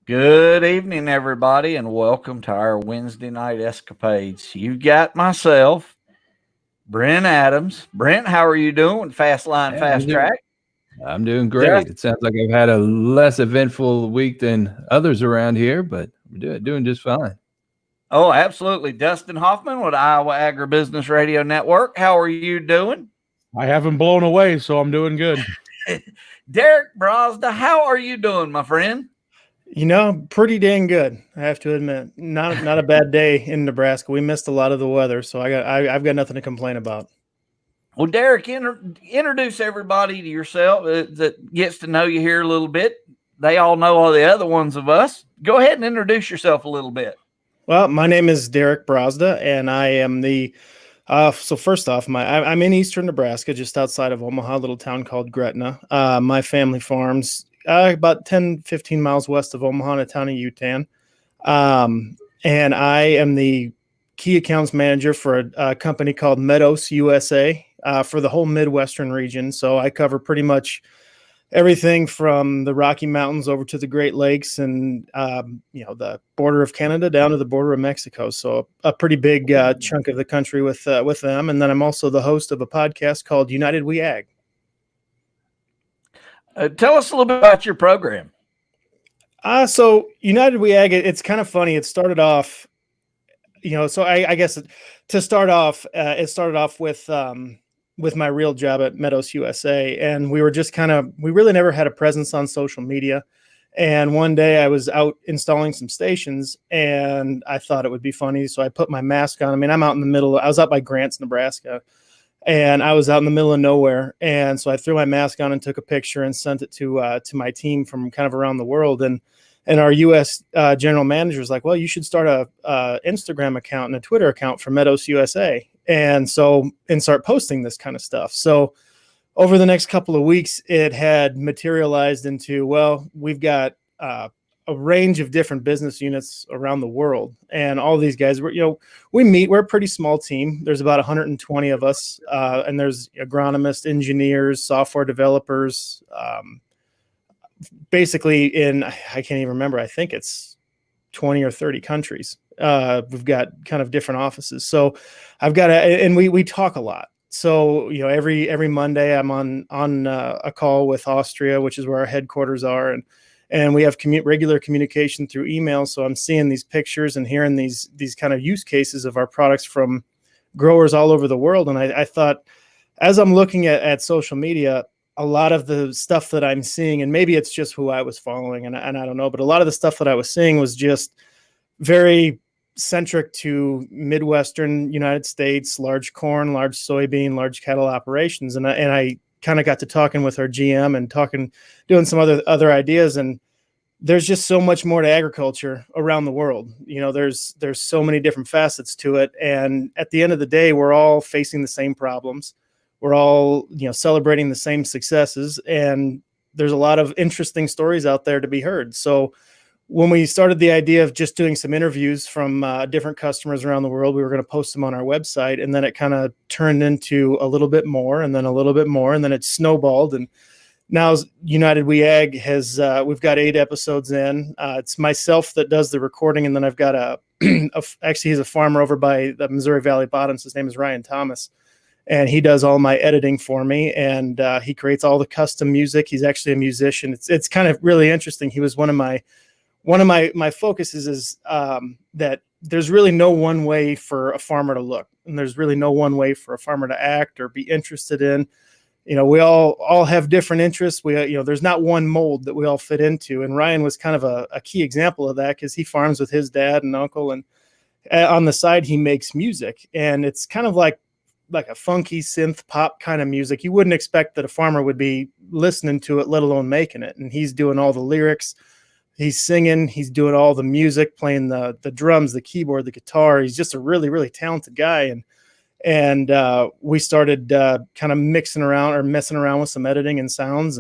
Good evening, everybody, and welcome to our Wednesday night escapades. You've got myself, Brent Adams. Brent, how are you doing? Fastline Yeah, Fast Track. I'm doing Just, great. It sounds like I've had a less eventful week than others around here, but I'm doing just fine. oh, absolutely. Dustin Hoffman with Iowa Agribusiness Radio Network. How are you doing? I haven't blown away, so I'm doing good. Derek Brosda, how are you doing, my friend? Pretty dang good. I have to admit, not a bad day in Nebraska. We missed a lot of the weather, so I've got nothing to complain about. Well, Derek, introduce everybody to yourself that gets to know you here a little bit. They all know all the other ones of us. Go ahead and introduce yourself a little bit. Well, my name is Derek Brosda, and I am the. So first off, I'm in eastern Nebraska, just outside of Omaha, a little town called Gretna. My family farms about 10, 15 miles west of Omaha in a town of Utan. And I am the key accounts manager for a company called Meadows USA for the whole Midwestern region. So I cover pretty much everything from the Rocky Mountains over to the Great Lakes and, the border of Canada down to the border of Mexico. So a pretty big chunk of the country with them. And then I'm also the host of a podcast called United We Ag. Tell us a little bit about your program. So United We Ag, it's kind of funny. It started off, so I guess to start off, it started off with my real job at Meadows USA. And we were just we really never had a presence on social media. And one day I was out installing some stations and I thought it would be funny. So I put my mask on. I mean, I was out by Grants, Nebraska. And I was out in the middle of nowhere. And so I threw my mask on and took a picture and sent it to my team from kind of around the world. And our U.S. General manager was like, well, you should start a Instagram account and a Twitter account for Meadows USA. And start posting this kind of stuff. So over the next couple of weeks, it had materialized into, well, we've got a range of different business units around the world. And all these guys, we're a pretty small team. There's about 120 of us. And there's agronomists, engineers, software developers, basically I can't even remember. I think it's 20 or 30 countries. We've got kind of different offices. So I've got and we talk a lot. So, every Monday I'm on a call with Austria, which is where our headquarters are. And we have regular communication through email. So I'm seeing these pictures and hearing these kind of use cases of our products from growers all over the world. And I thought, as I'm looking at social media, a lot of the stuff that I'm seeing, and maybe it's just who I was following, and I don't know, but a lot of the stuff that I was seeing was just very centric to Midwestern United States, large corn, large soybean, large cattle operations. And I kind of got to talking with our GM and doing some other ideas. And there's just so much more to agriculture around the world. There's so many different facets to it. And at the end of the day, we're all facing the same problems. We're all, celebrating the same successes, and there's a lot of interesting stories out there to be heard. So when we started the idea of just doing some interviews from different customers around the world, we were going to post them on our website, and then it kind of turned into a little bit more, and then a little bit more, and then it snowballed. And now United We Ag we've got 8 episodes in. It's myself that does the recording, and then I've got actually he's a farmer over by the Missouri Valley Bottoms. His name is Ryan Thomas. And he does all my editing for me, and he creates all the custom music. He's actually a musician. It's kind of really interesting. He was one of my focuses is that there's really no one way for a farmer to look, and there's really no one way for a farmer to act or be interested in. We all have different interests. There's not one mold that we all fit into. And Ryan was kind of a key example of that, because he farms with his dad and uncle, and on the side he makes music, and it's kind of like a funky synth pop kind of music. You wouldn't expect that a farmer would be listening to it, let alone making it. And he's doing all the lyrics, he's singing, he's doing all the music, playing the drums, the keyboard, the guitar. He's just a really, really talented guy. And we started kind of messing around with some editing and sounds,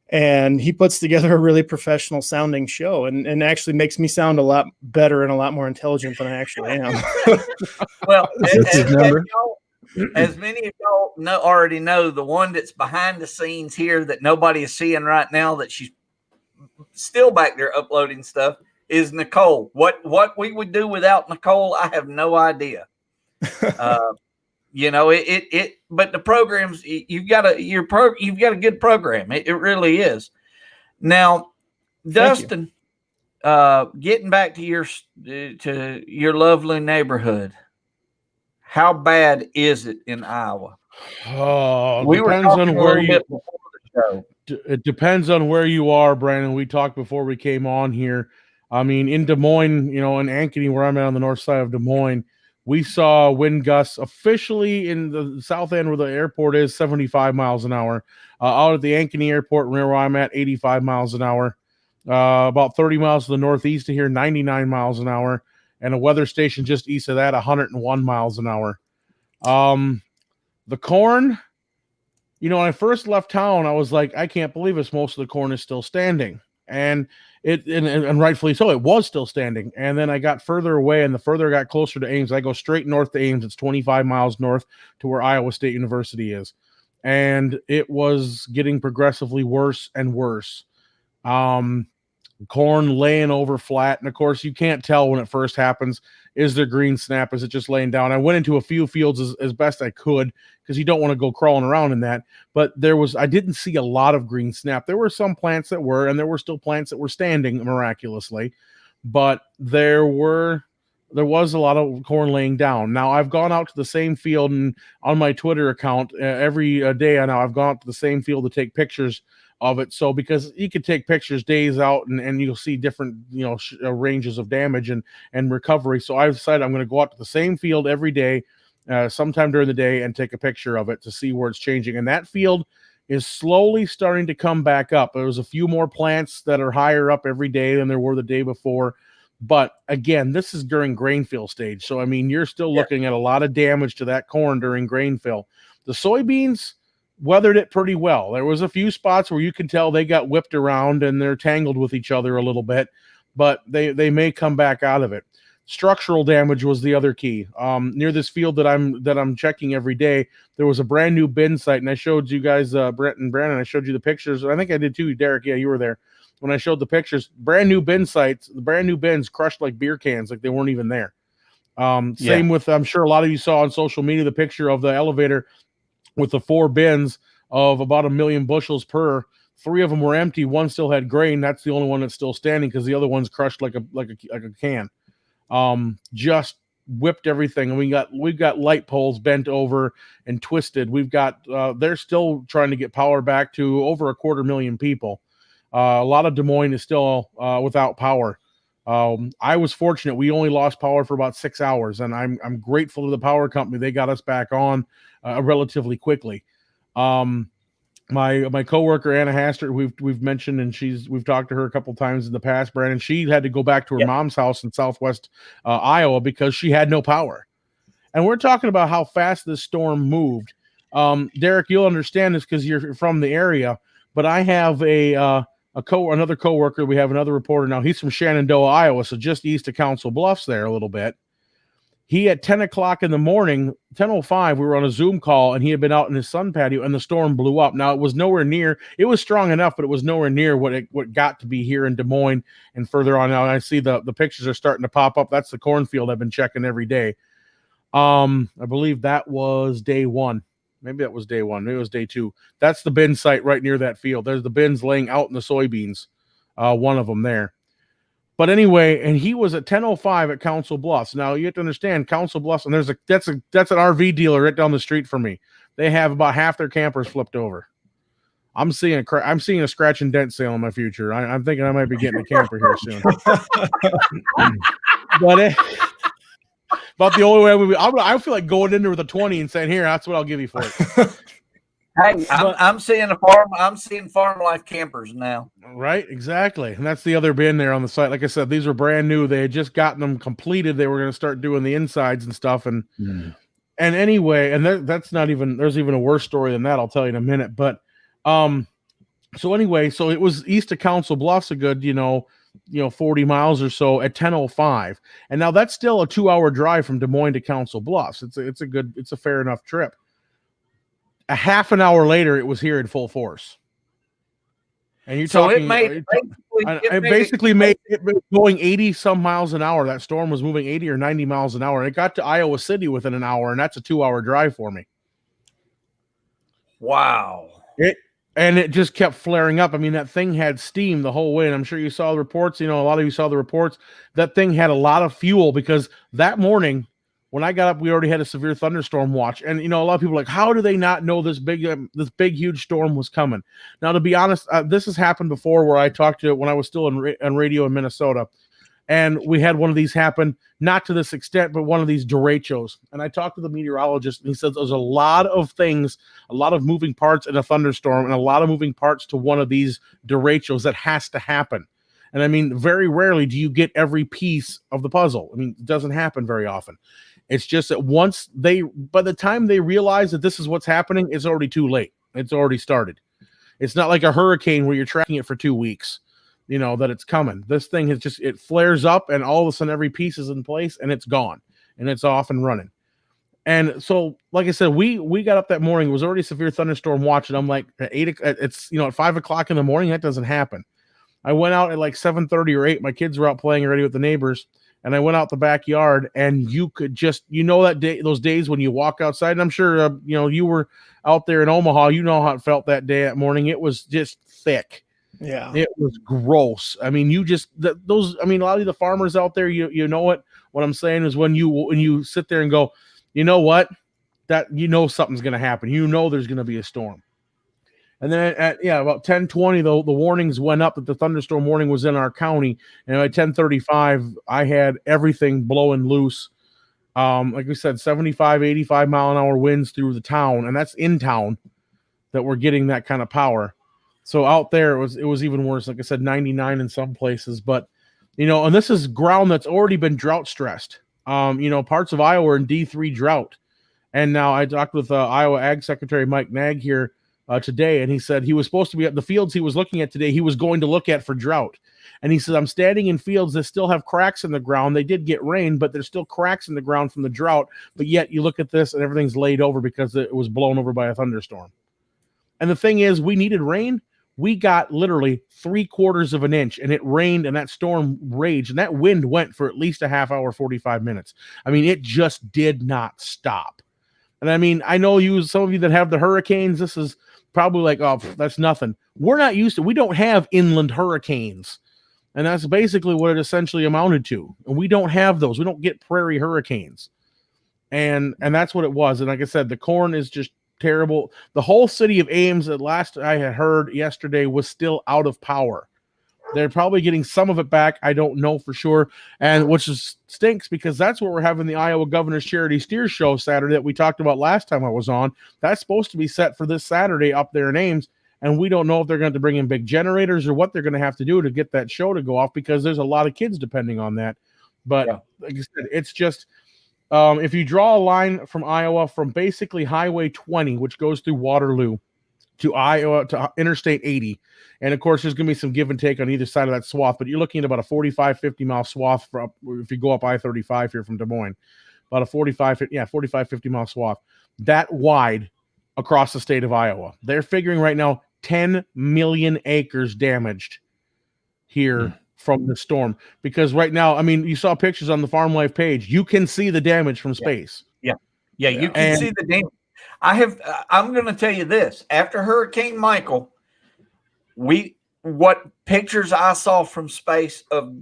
and he puts together a really professional sounding show, and actually makes me sound a lot better and a lot more intelligent than I actually am. Well, as many of y'all already know, the one that's behind the scenes here that nobody is seeing right now, that she's still back there uploading stuff, is Nicole. What we would do without Nicole, I have no idea. You know, but the programs, you've got a good program. It really is. Now, Dustin, getting back to your lovely neighborhood, how bad is it in Iowa? Oh, We were depends on where you. before the show. It depends on where you are, Brandon. We talked before we came on here. I mean, in Des Moines, you know, in Ankeny, where I'm at on the north side of Des Moines, we saw wind gusts officially in the south end where the airport is 75 miles an hour. Out at the Ankeny airport, where I'm at, 85 miles an hour. About 30 miles to the northeast of here, 99 miles an hour. And a weather station just east of that, 101 miles an hour. The corn, you know, when I first left town, I was like, I can't believe this. Most of the corn is still standing. And rightfully so, it was still standing. And then I got further away, and the further I got closer to Ames, I go straight north to Ames. It's 25 miles north to where Iowa State University is. And it was getting progressively worse and worse. Corn laying over flat. And of course, you can't tell when it first happens. Is there green snap? Is it just laying down? I went into a few fields as best I could, because you don't want to go crawling around in that. But I didn't see a lot of green snap. There were some plants that were, and there were still plants that were standing miraculously. But there was a lot of corn laying down. Now, I've gone out to the same field, and on my Twitter account, every day now I've gone out to the same field to take pictures of it. So because you could take pictures days out, and you'll see different, you know, ranges of damage and recovery. So I decided I'm going to go out to the same field every day, sometime during the day, and take a picture of it to see where it's changing. And that field is slowly starting to come back up. There's a few more plants that are higher up every day than there were the day before. But again, this is during grain fill stage. So, I mean, you're still looking at a lot of damage to that corn during grain fill. The soybeans weathered it pretty well. There was a few spots where you can tell they got whipped around and they're tangled with each other a little bit, but they may come back out of it. Structural damage was the other key. Near this field that I'm checking every day, there was a brand new bin site, and I showed you guys, Brent and Brandon, I showed you the pictures. I think I did too, Derek. Yeah, you were there when I showed the pictures. Brand new bin sites, the brand new bins crushed like beer cans, like they weren't even there. Same with, I'm sure a lot of you saw on social media the picture of the elevator with the 4 bins of about 1 million bushels per. 3 of them were empty. 1 still had grain. That's the only one that's still standing, because the other one's crushed like a can. Just whipped everything. And we've got light poles bent over and twisted. We've got they're still trying to get power back to over 250,000 people. A lot of Des Moines is still without power. I was fortunate. We only lost power for about 6 hours, and I'm grateful to the power company. They got us back on relatively quickly. My coworker Anna Hastert, we've mentioned, and we've talked to her a couple times in the past, Brandon. She had to go back to her mom's house in southwest Iowa because she had no power. And we're talking about how fast this storm moved. Derek, you'll understand this because you're from the area, but I have another coworker. We have another reporter now. He's from Shenandoah, Iowa, so just east of Council Bluffs there a little bit. He at 10 o'clock in the morning, 10:05, we were on a Zoom call, and he had been out in his sun patio, and the storm blew up. Now, it was nowhere near. It was strong enough, but it was nowhere near what got to be here in Des Moines and further on. Now, I see the pictures are starting to pop up. That's the cornfield I've been checking every day. I believe that was day 1. Maybe that was day 1. Maybe it was day 2. That's the bin site right near that field. There's the bins laying out in the soybeans, one of them there. But anyway, and he was at 10:05 at Council Bluffs. Now you have to understand Council Bluffs, and that's an RV dealer right down the street from me. They have about half their campers flipped over. I'm seeing a scratch and dent sale in my future. I'm thinking I might be getting a camper here soon. But the only way I feel like going in there with a 20 and saying, "Here, that's what I'll give you for it." Hey, I'm seeing farm life campers now. Right, exactly. And that's the other bin there on the site. Like I said, these were brand new. They had just gotten them completed. They were going to start doing the insides and stuff. And anyway, and that's not even, there's even a worse story than that. I'll tell you in a minute. But so anyway, so it was east of Council Bluffs, a good, 40 miles or so at 10:05. And now that's still a 2-hour drive from Des Moines to Council Bluffs. It's a fair enough trip. A half an hour later, it was here in full force. And you're So talking, it made basically made it going 80 some miles an hour. That storm was moving 80 or 90 miles an hour. And it got to Iowa City within an hour, and that's a 2-hour drive for me. Wow. It just kept flaring up. I mean, that thing had steam the whole way. And I'm sure you saw the reports. You know, a lot of you saw the reports. That thing had a lot of fuel because that morning when I got up, we already had a severe thunderstorm watch. And, you know, a lot of people are like, how do they not know this big, huge storm was coming? Now, to be honest, this has happened before where I talked to when I was still on radio in Minnesota. And we had one of these happen, not to this extent, but one of these derechos. And I talked to the meteorologist, and he says there's a lot of things, a lot of moving parts in a thunderstorm, and a lot of moving parts to one of these derechos that has to happen. And I mean, very rarely do you get every piece of the puzzle. I mean, it doesn't happen very often. It's just that by the time they realize that this is what's happening, it's already too late. It's already started. It's not like a hurricane where you're tracking it for 2 weeks. You know that it's coming. This thing it flares up, and all of a sudden every piece is in place, and it's gone, and it's off and running. And so, like I said, we got up that morning. It was already a severe thunderstorm watch, and I'm like, at 5 o'clock in the morning, that doesn't happen. I went out at like 7:30 or 8. My kids were out playing already with the neighbors, and I went out the backyard, and you could just, that day, those days when you walk outside, and I'm sure you were out there in Omaha. You know how it felt that morning. It was just thick. Yeah, it was gross. I mean, a lot of the farmers out there, what I'm saying is when you sit there and go, you know what, that something's going to happen. There's going to be a storm. And then at about 10:20, the warnings went up that the thunderstorm warning was in our county. And by 10:35, I had everything blowing loose. Like we said, 75, 85 mile an hour winds through the town, and that's in town that we're getting that kind of power. So out there, it was even worse. Like I said, 99 in some places. But, and this is ground that's already been drought stressed. Parts of Iowa are in D3 drought. And now I talked with Iowa Ag Secretary Mike Nag here today, and he said he was supposed to be at the fields he was looking at today. He was going to look at for drought. And he said, I'm standing in fields that still have cracks in the ground. They did get rain, but there's still cracks in the ground from the drought. But yet you look at this and everything's laid over because it was blown over by a thunderstorm. And the thing is, we needed rain. We got literally 3/4 of an inch, and it rained, and that storm raged, and that wind went for at least a half hour, 45 minutes. I mean, it just did not stop. And I mean, I know some of you that have the hurricanes, this is probably like, oh, that's nothing. We're not used to, we don't have inland hurricanes. And that's basically what it essentially amounted to. And we don't have those. We don't get prairie hurricanes. And that's what it was. And like I said, the corn is just terrible. The whole city of Ames, at last I had heard yesterday, was still out of power. They're probably getting some of it back. I don't know for sure. And which stinks because that's what we're having the Iowa Governor's Charity Steer Show Saturday that we talked about last time I was on. That's supposed to be set for this Saturday up there in Ames. And we don't know if they're going to bring in big generators or what they're going to have to do to get that show to go off because there's a lot of kids depending on that. But like I said, it's just, if you draw a line from Iowa from basically Highway 20, which goes through Waterloo, to Iowa, to Interstate 80, and of course, there's going to be some give and take on either side of that swath, but you're looking at about a 45, 50 mile swath if you go up I-35 here from Des Moines, about a 45, 50 mile swath, that wide across the state of Iowa. They're figuring right now 10 million acres damaged here from the storm, because right now, I mean, you saw pictures on the Farm Life page. You can see the damage from space. Yeah, you can see the damage. I'm going to tell you this: after Hurricane Michael, what pictures I saw from space of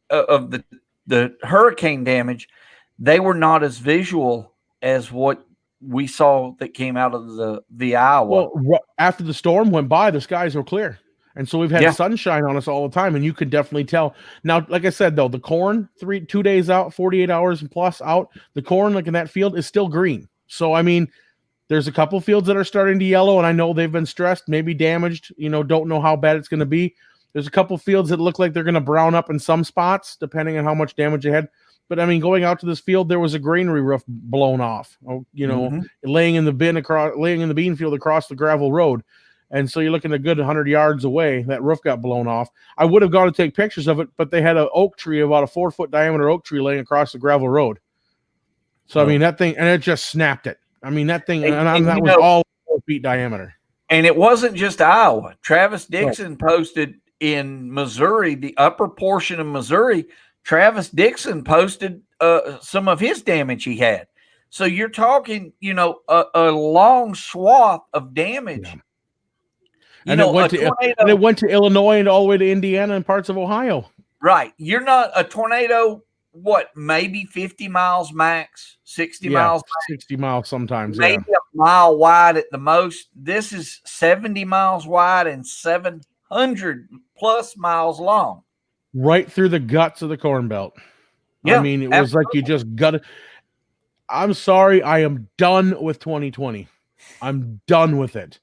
the hurricane damage, they were not as visual as what we saw that came out of the Iowa. Well, after the storm went by, the skies were clear. And so we've had sunshine on us all the time, and you can definitely tell. Now, like I said, though, the corn, 2 days out, 48 hours and plus out, the corn, like in that field, is still green. So, I mean, there's a couple fields that are starting to yellow, and I know they've been stressed, maybe damaged, don't know how bad it's going to be. There's a couple fields that look like they're going to brown up in some spots, depending on how much damage they had. But, I mean, going out to this field, there was a granary roof blown off, laying in the bean field across the gravel road. And so you're looking a good 100 yards away, that roof got blown off. I would have gone to take pictures of it, but they had an oak tree, about a 4-foot diameter oak tree laying across the gravel road. So, I mean, that thing, and it just snapped it. I mean, that thing, that was all 4 feet diameter. And it wasn't just Iowa. Travis Dixon posted in Missouri, the upper portion of Missouri. Travis Dixon posted some of his damage he had. So you're talking, a long swath of damage. Yeah. You And know, it went to Illinois and all the way to Indiana and parts of Ohio. Right. You're not a tornado, maybe 50 miles max, 60 miles max, 60 miles sometimes. maybe a mile wide at the most. This is 70 miles wide and 700 plus miles long. Right through the guts of the Corn Belt. Yeah, I mean, it was like you just got it. I'm sorry. I am done with 2020. I'm done with it.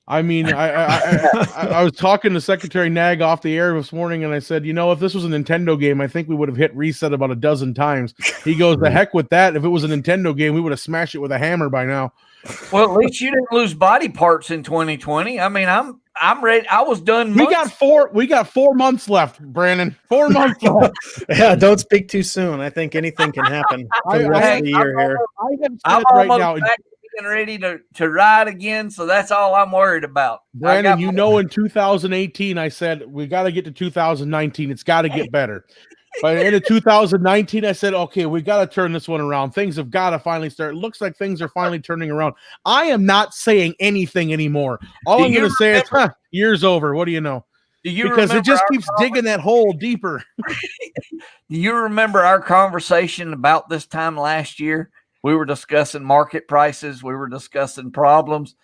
I mean, I was talking to Secretary Nag off the air this morning, and I said, if this was a Nintendo game, I think we would have hit reset about a dozen times. He goes, the heck with that. If it was a Nintendo game, we would have smashed it with a hammer by now. Well, at least you didn't lose body parts in 2020. I mean, I'm ready. I was done. We got 4 months left, Brandon. 4 months left. Yeah, don't speak too soon. I think anything can happen for the rest of the year here. I'm almost back and ready to ride again, so that's all I'm worried about. Brandon, in 2018, I said we got to get to 2019. It's got to get better. By the end of 2019, I said, okay, we got to turn this one around. Things have got to finally start. It looks like things are finally turning around. I am not saying anything anymore. All I'm going to say is, year's over. What do you know? Because it just keeps digging that hole deeper. Do you remember our conversation about this time last year? We were discussing market prices. We were discussing problems.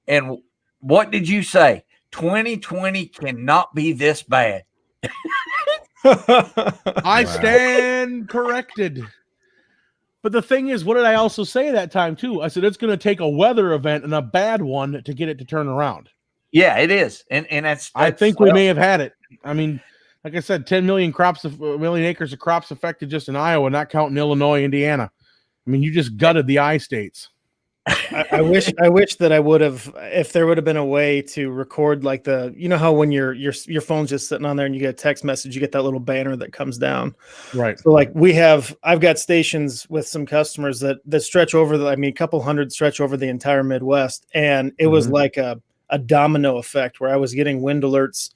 And what did you say? 2020 cannot be this bad. I stand corrected. But the thing is, what did I also say that time too? I said it's going to take a weather event and a bad one to get it to turn around. Yeah, it is. And that's I think we may have had it. I mean, like I said, 10 million acres of crops affected just in Iowa, not counting Illinois, Indiana. I mean, you just gutted the I states. I wish that I would have, if there would have been a way to record like how when your phone's just sitting on there and you get a text message, you get that little banner that comes down. Right. So like I've got stations with some customers that stretch over a couple hundred stretch over the entire Midwest. And it was like a domino effect where I was getting wind alerts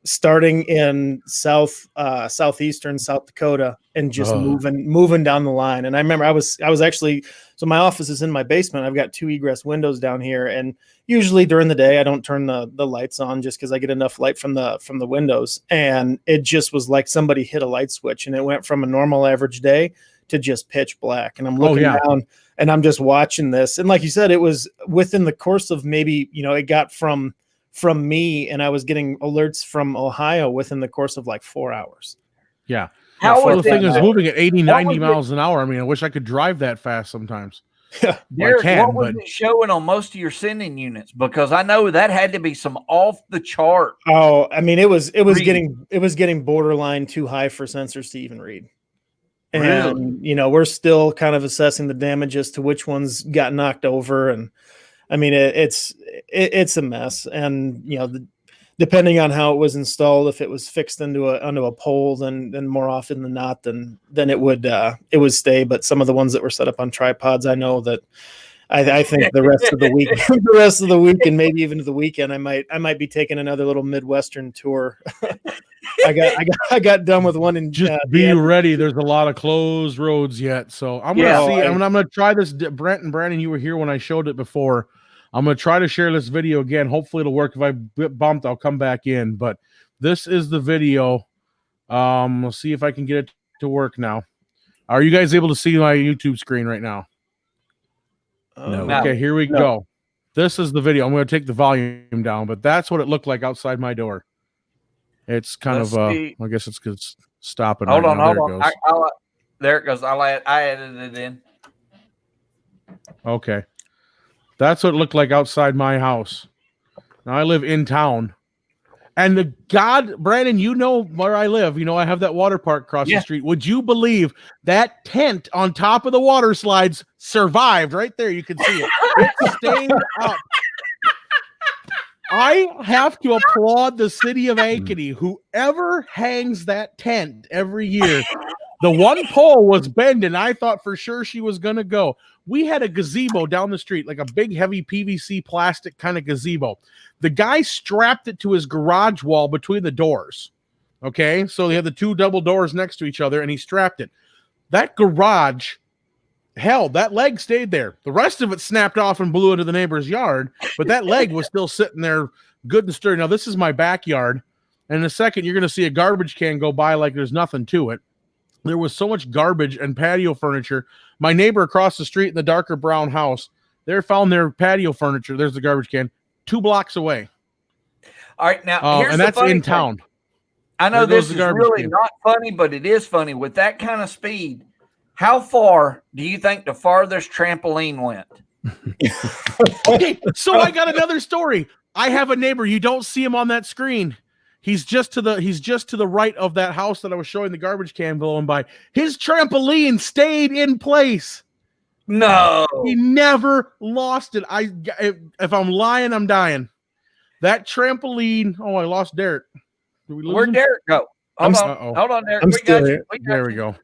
starting in southeastern South Dakota and just moving down the line. And I remember I was actually, so my office is in my basement. I've got 2 egress windows down here. And usually during the day, I don't turn the lights on just because I get enough light from the windows. And it just was like somebody hit a light switch and it went from a normal average day to just pitch black. And I'm looking down and I'm just watching this. And like you said, it was within the course of maybe, it got from me, and I was getting alerts from Ohio within the course of like 4 hours. Yeah. The thing is moving at 80, 90 miles an hour. I mean, I wish I could drive that fast sometimes. Derek, what was it showing on most of your sending units? Because I know that had to be some off the chart. Oh, I mean, it was getting borderline too high for sensors to even read. And, we're still kind of assessing the damage as to which ones got knocked over. And I mean, it's a mess. And, depending on how it was installed, if it was fixed onto a pole, then more often than not, then it would stay. But some of the ones that were set up on tripods, I know that I think the rest of the week, and maybe even the weekend, I might be taking another little Midwestern tour. I got done with one, and just be ready. There's a lot of closed roads yet, so I'm gonna see. I'm gonna try this. Brent and Brandon, you were here when I showed it before. I'm gonna try to share this video again. Hopefully, it'll work. If I get bumped, I'll come back in. But this is the video. We'll see if I can get it to work now. Are you guys able to see my YouTube screen right now? No. Okay, here we go. This is the video. I'm going to take the volume down, but that's what it looked like outside my door. It's kind I guess it's stopping. Hold on. There it goes. I added it in. Okay. That's what it looked like outside my house. Now I live in town. And Brandon, you know where I live. I have that water park across the street. Would you believe that tent on top of the water slides survived? Right there, you can see it. It stayed up. I have to applaud the city of Ankeny. Whoever hangs that tent every year The one pole was bending. I thought for sure she was going to go. We had a gazebo down the street, like a big, heavy PVC plastic kind of gazebo. The guy strapped it to his garage wall between the doors. Okay, so they had the two double doors next to each other, and he strapped it. That garage held. That leg stayed there. The rest of it snapped off and blew into the neighbor's yard, but that leg was still sitting there good and sturdy. Now, this is my backyard, and in a second, you're going to see a garbage can go by like there's nothing to it. There was so much garbage and patio furniture. My neighbor across the street in the darker brown house, they found their patio furniture. There's the garbage can 2 blocks away. All right, now here's and the that's funny in thing. town. I know There goes this is the garbage really can. not funny, but it is funny. With that kind of speed, how far do you think the farthest trampoline went? Okay, so I got another story. I have a neighbor. You don't see him on that screen. He's just to the right of that house that I was showing the garbage can blowing by. His trampoline stayed in place. No. He never lost it. If I'm lying, I'm dying. That trampoline. Oh, I lost Derek. Did we lose Where'd him? Derek go? Hold on, Derek. I'm We still got here. you. We got There we you. go.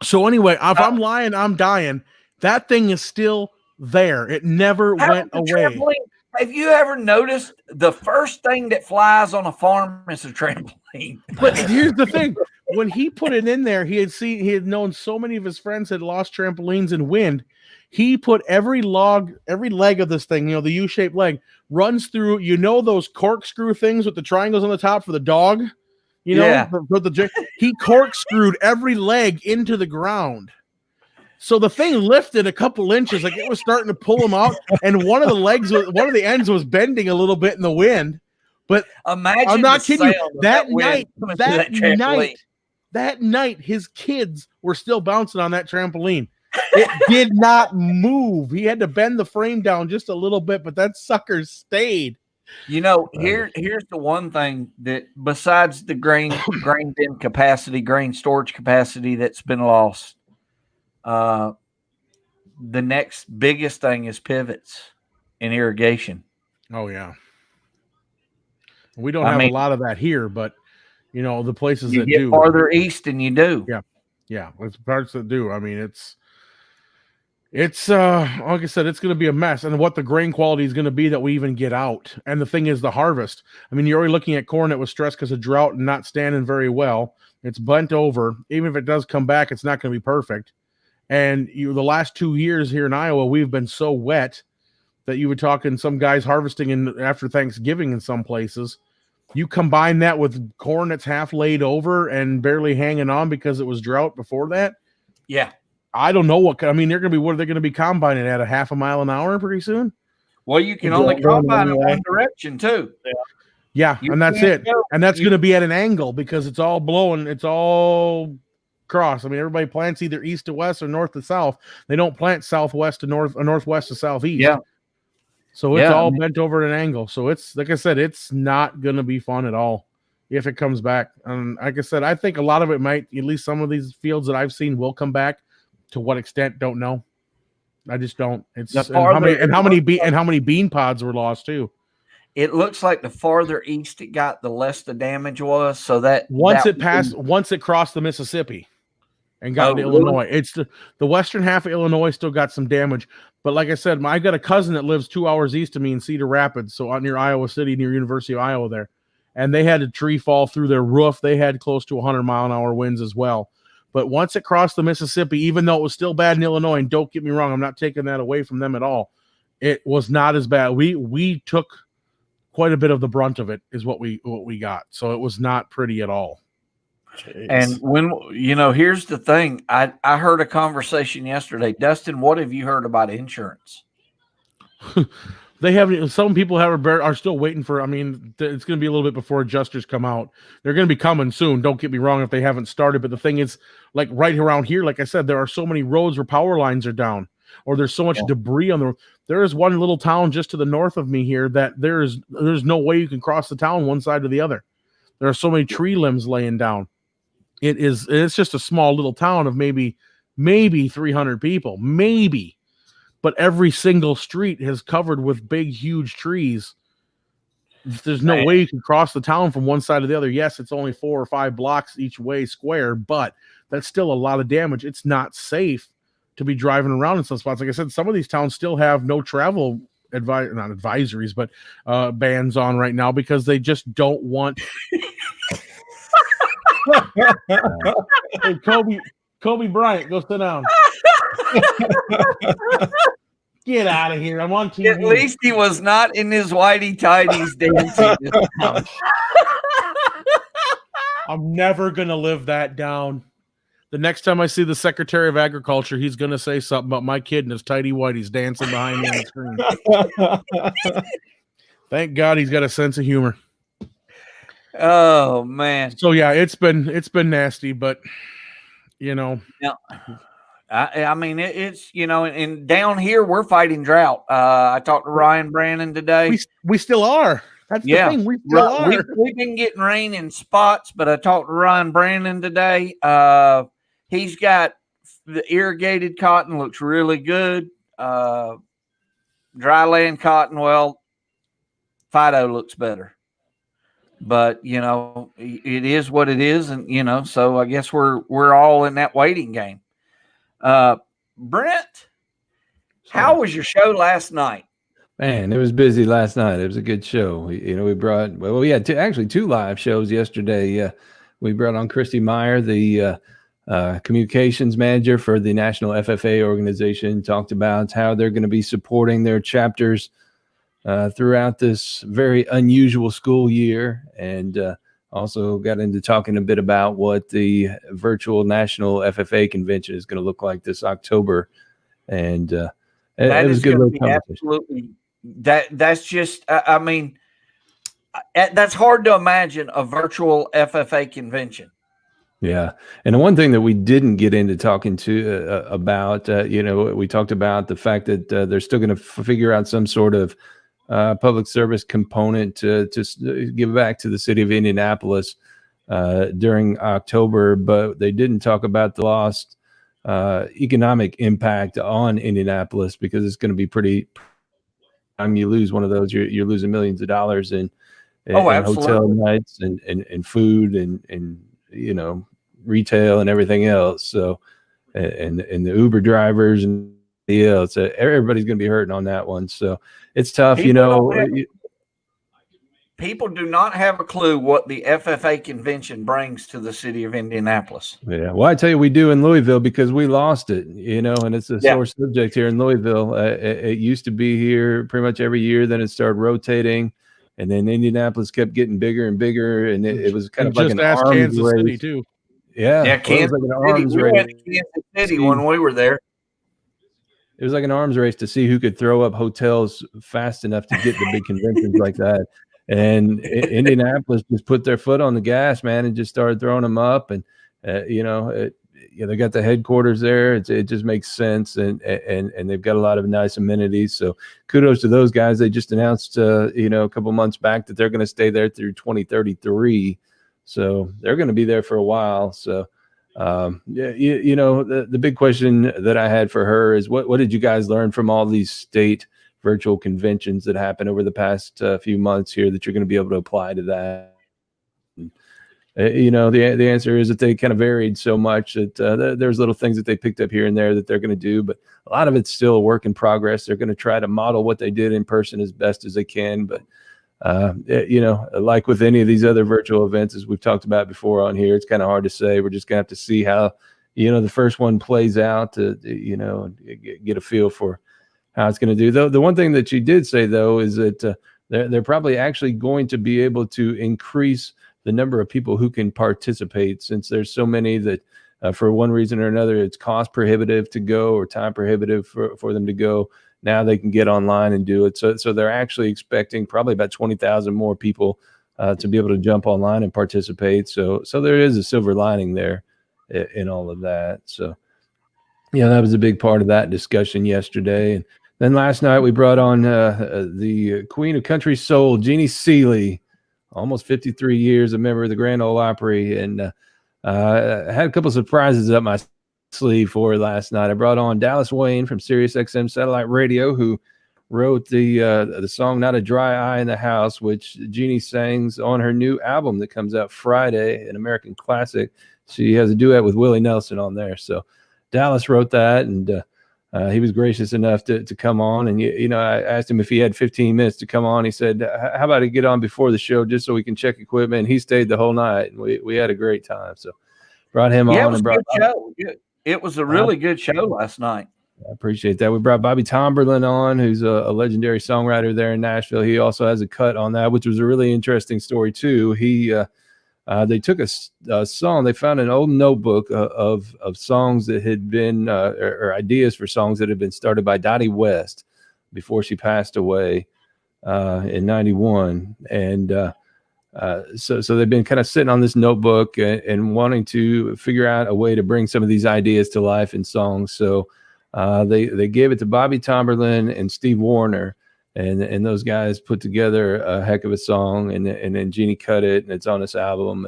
So anyway, if I'm lying, I'm dying. That thing is still there. It never How went did the away. trampoline- Have you ever noticed the first thing that flies on a farm is a trampoline? But here's the thing: when he put it in there, he had known so many of his friends had lost trampolines in wind. He put every leg of this thing, the U-shaped leg, runs through. Those corkscrew things with the triangles on the top for the dog. Yeah. He corkscrewed every leg into the ground. So the thing lifted a couple inches, like it was starting to pull him out, and one of the ends was bending a little bit in the wind. But Imagine I'm not the kidding you. sound of That wind night, coming through trampoline. that night, his kids were still bouncing on that trampoline. It did not move. He had to bend the frame down just a little bit, but that sucker stayed. Here's the one thing that besides the grain bin capacity, grain storage capacity that's been lost, the next biggest thing is pivots in irrigation. Oh yeah. We don't have a lot of that here, but the places you that get do farther east than you do. Yeah, it's parts that do. I mean, it's like I said, it's going to be a mess, and what the grain quality is going to be that we even get out. And the thing is, the harvest. I mean, you're already looking at corn that was stressed because of drought and not standing very well. It's bent over. Even if it does come back, it's not going to be perfect. And the last 2 years here in Iowa, we've been so wet that you were talking some guys harvesting after Thanksgiving in some places. You combine that with corn that's half laid over and barely hanging on because it was drought before that. Yeah. I don't know what are they going to be combining at a half a mile an hour pretty soon? Well, you can only combine in one direction too. Yeah, and that's it. And that's going to be at an angle because it's all blowing. It's all cross. I mean, everybody plants either east to west or north to south. They don't plant southwest to north or northwest to southeast. Yeah. So it's all bent over at an angle. So it's, like I said, it's not going to be fun at all if it comes back. And like I said, I think a lot of it might, at least some of these fields that I've seen will come back. To what extent, don't know. I just don't. It's how many bean pods were lost too. It looks like the farther east it got, the less the damage was. So that once it crossed the Mississippi and got to Illinois, it's the western half of Illinois still got some damage. But like I said, I got a cousin that lives 2 hours east of me in Cedar Rapids, so out near Iowa City, near University of Iowa there, and they had a tree fall through their roof. They had close to 100-mile-an-hour winds as well. But once it crossed the Mississippi, even though it was still bad in Illinois, and don't get me wrong, I'm not taking that away from them at all. It was not as bad. We took quite a bit of the brunt of it, is what we got. So it was not pretty at all. Jeez. And when here's the thing, I heard a conversation yesterday. Dustin, what have you heard about insurance? They haven't. Some people are still waiting for. I mean, it's going to be a little bit before adjusters come out. They're going to be coming soon. Don't get me wrong if they haven't started. But the thing is, like right around here, like I said, there are so many roads where power lines are down, or there's so much debris on the road. There is one little town just to the north of me here that there's no way you can cross the town one side or the other. There are so many tree limbs laying down. It's just a small little town of maybe 300 people, maybe. But every single street is covered with big, huge trees. There's no way you can cross the town from one side to the other. Yes, it's only 4 or 5 blocks each way square, but that's still a lot of damage. It's not safe to be driving around in some spots. Like I said, some of these towns still have no travel not advisories, but bans on right now because they just don't want. Hey, Kobe Bryant, go sit down. Get out of here! I'm on TV. At least he was not in his whitey tighties dancing. I'm never gonna live that down. The next time I see the Secretary of Agriculture, he's gonna say something about my kid and his tighty whities dancing behind me on the screen. Thank God he's got a sense of humor. Oh man! So yeah, it's been nasty, but you know. Now, I mean, it's and down here we're fighting drought. I talked to Ryan Brannon today. We still are. That's the thing. We still are. We've been getting rain in spots, but I talked to Ryan Brannon today. He's got the irrigated cotton looks really good. Dry land cotton, well, Fido looks better. But it is what it is, and so I guess we're all in that waiting game. Brent, how was your show last night? Man, it was busy last night. It was a good show. We had two live shows yesterday. We brought on Christy Meyer, the communications manager for the National FFA organization, talked about how they're going to be supporting their chapters throughout this very unusual school year, and also got into talking a bit about what the virtual National FFA convention is going to look like this October. And it was a good little conversation. Absolutely. That's just, I mean, that's hard to imagine a virtual FFA convention. Yeah. And the one thing that we didn't get into talking about, we talked about the fact that they're still going to figure out some sort of public service component to give back to the city of Indianapolis during October, but they didn't talk about the lost economic impact on Indianapolis, because it's going to be pretty. You lose one of those, you're losing millions of dollars in hotel nights and food and retail and everything else. So and the Uber drivers and so everybody's going to be hurting on that one. So it's tough, People do not have a clue what the FFA convention brings to the city of Indianapolis. Yeah. Well, I tell you, we do in Louisville, because we lost it, and it's a sore subject here in Louisville. It used to be here pretty much every year. Then it started rotating, and then Indianapolis kept getting bigger and bigger. And it was kind of like an arms Kansas race. City too. Yeah. Kansas City. We went to Kansas City when we were there. It was like an arms race to see who could throw up hotels fast enough to get the big conventions like that. And Indianapolis just put their foot on the gas, man, and just started throwing them up. And they got the headquarters there. It just makes sense, and they've got a lot of nice amenities. So kudos to those guys. They just announced a couple months back that they're going to stay there through 2033. So they're going to be there for a while. So the big question that I had for her is what did you guys learn from all these state virtual conventions that happened over the past few months here that you're going to be able to apply to that? The answer is that they kind of varied so much that there's little things that they picked up here and there that they're going to do, but a lot of it's still a work in progress. They're going to try to model what they did in person as best as they can, but like with any of these other virtual events, as we've talked about before on here, it's kind of hard to say. We're just gonna have to see how the first one plays out to get a feel for how it's going to do. Though the one thing that you did say, though, is that they're probably actually going to be able to increase the number of people who can participate, since there's so many that for one reason or another it's cost prohibitive to go or time prohibitive for them to go. Now they can get online and do it. So they're actually expecting probably about 20,000 more people to be able to jump online and participate. So there is a silver lining there in all of that. So that was a big part of that discussion yesterday. And then last night we brought on the Queen of Country Soul, Jeannie Seeley, almost 53 years, a member of the Grand Ole Opry, and I had a couple of surprises up my sleeve for her last night. I brought on Dallas Wayne from Sirius XM Satellite Radio, who wrote the song "Not a Dry Eye in the House," which Jeannie sings on her new album that comes out Friday, an American classic. she has a duet with Willie Nelson on there. So Dallas wrote that, and he was gracious enough to come on. And I asked him if he had 15 minutes to come on. He said, "How about he get on before the show just so we can check equipment?" And he stayed the whole night, and we had a great time. So brought him on. It was and a brought good show. It was a really good show last night. I appreciate that. We brought Bobby Tomberlin on, who's a legendary songwriter there in Nashville. He also has a cut on that, which was a really interesting story too. They took a song. They found an old notebook of songs that had been or ideas for songs that had been started by Dottie West before she passed away in '91, and so they've been kind of sitting on this notebook and wanting to figure out a way to bring some of these ideas to life in songs. So they gave it to Bobby Tomberlin and Steve Warner. And those guys put together a heck of a song, and then Jeannie cut it, and it's on this album,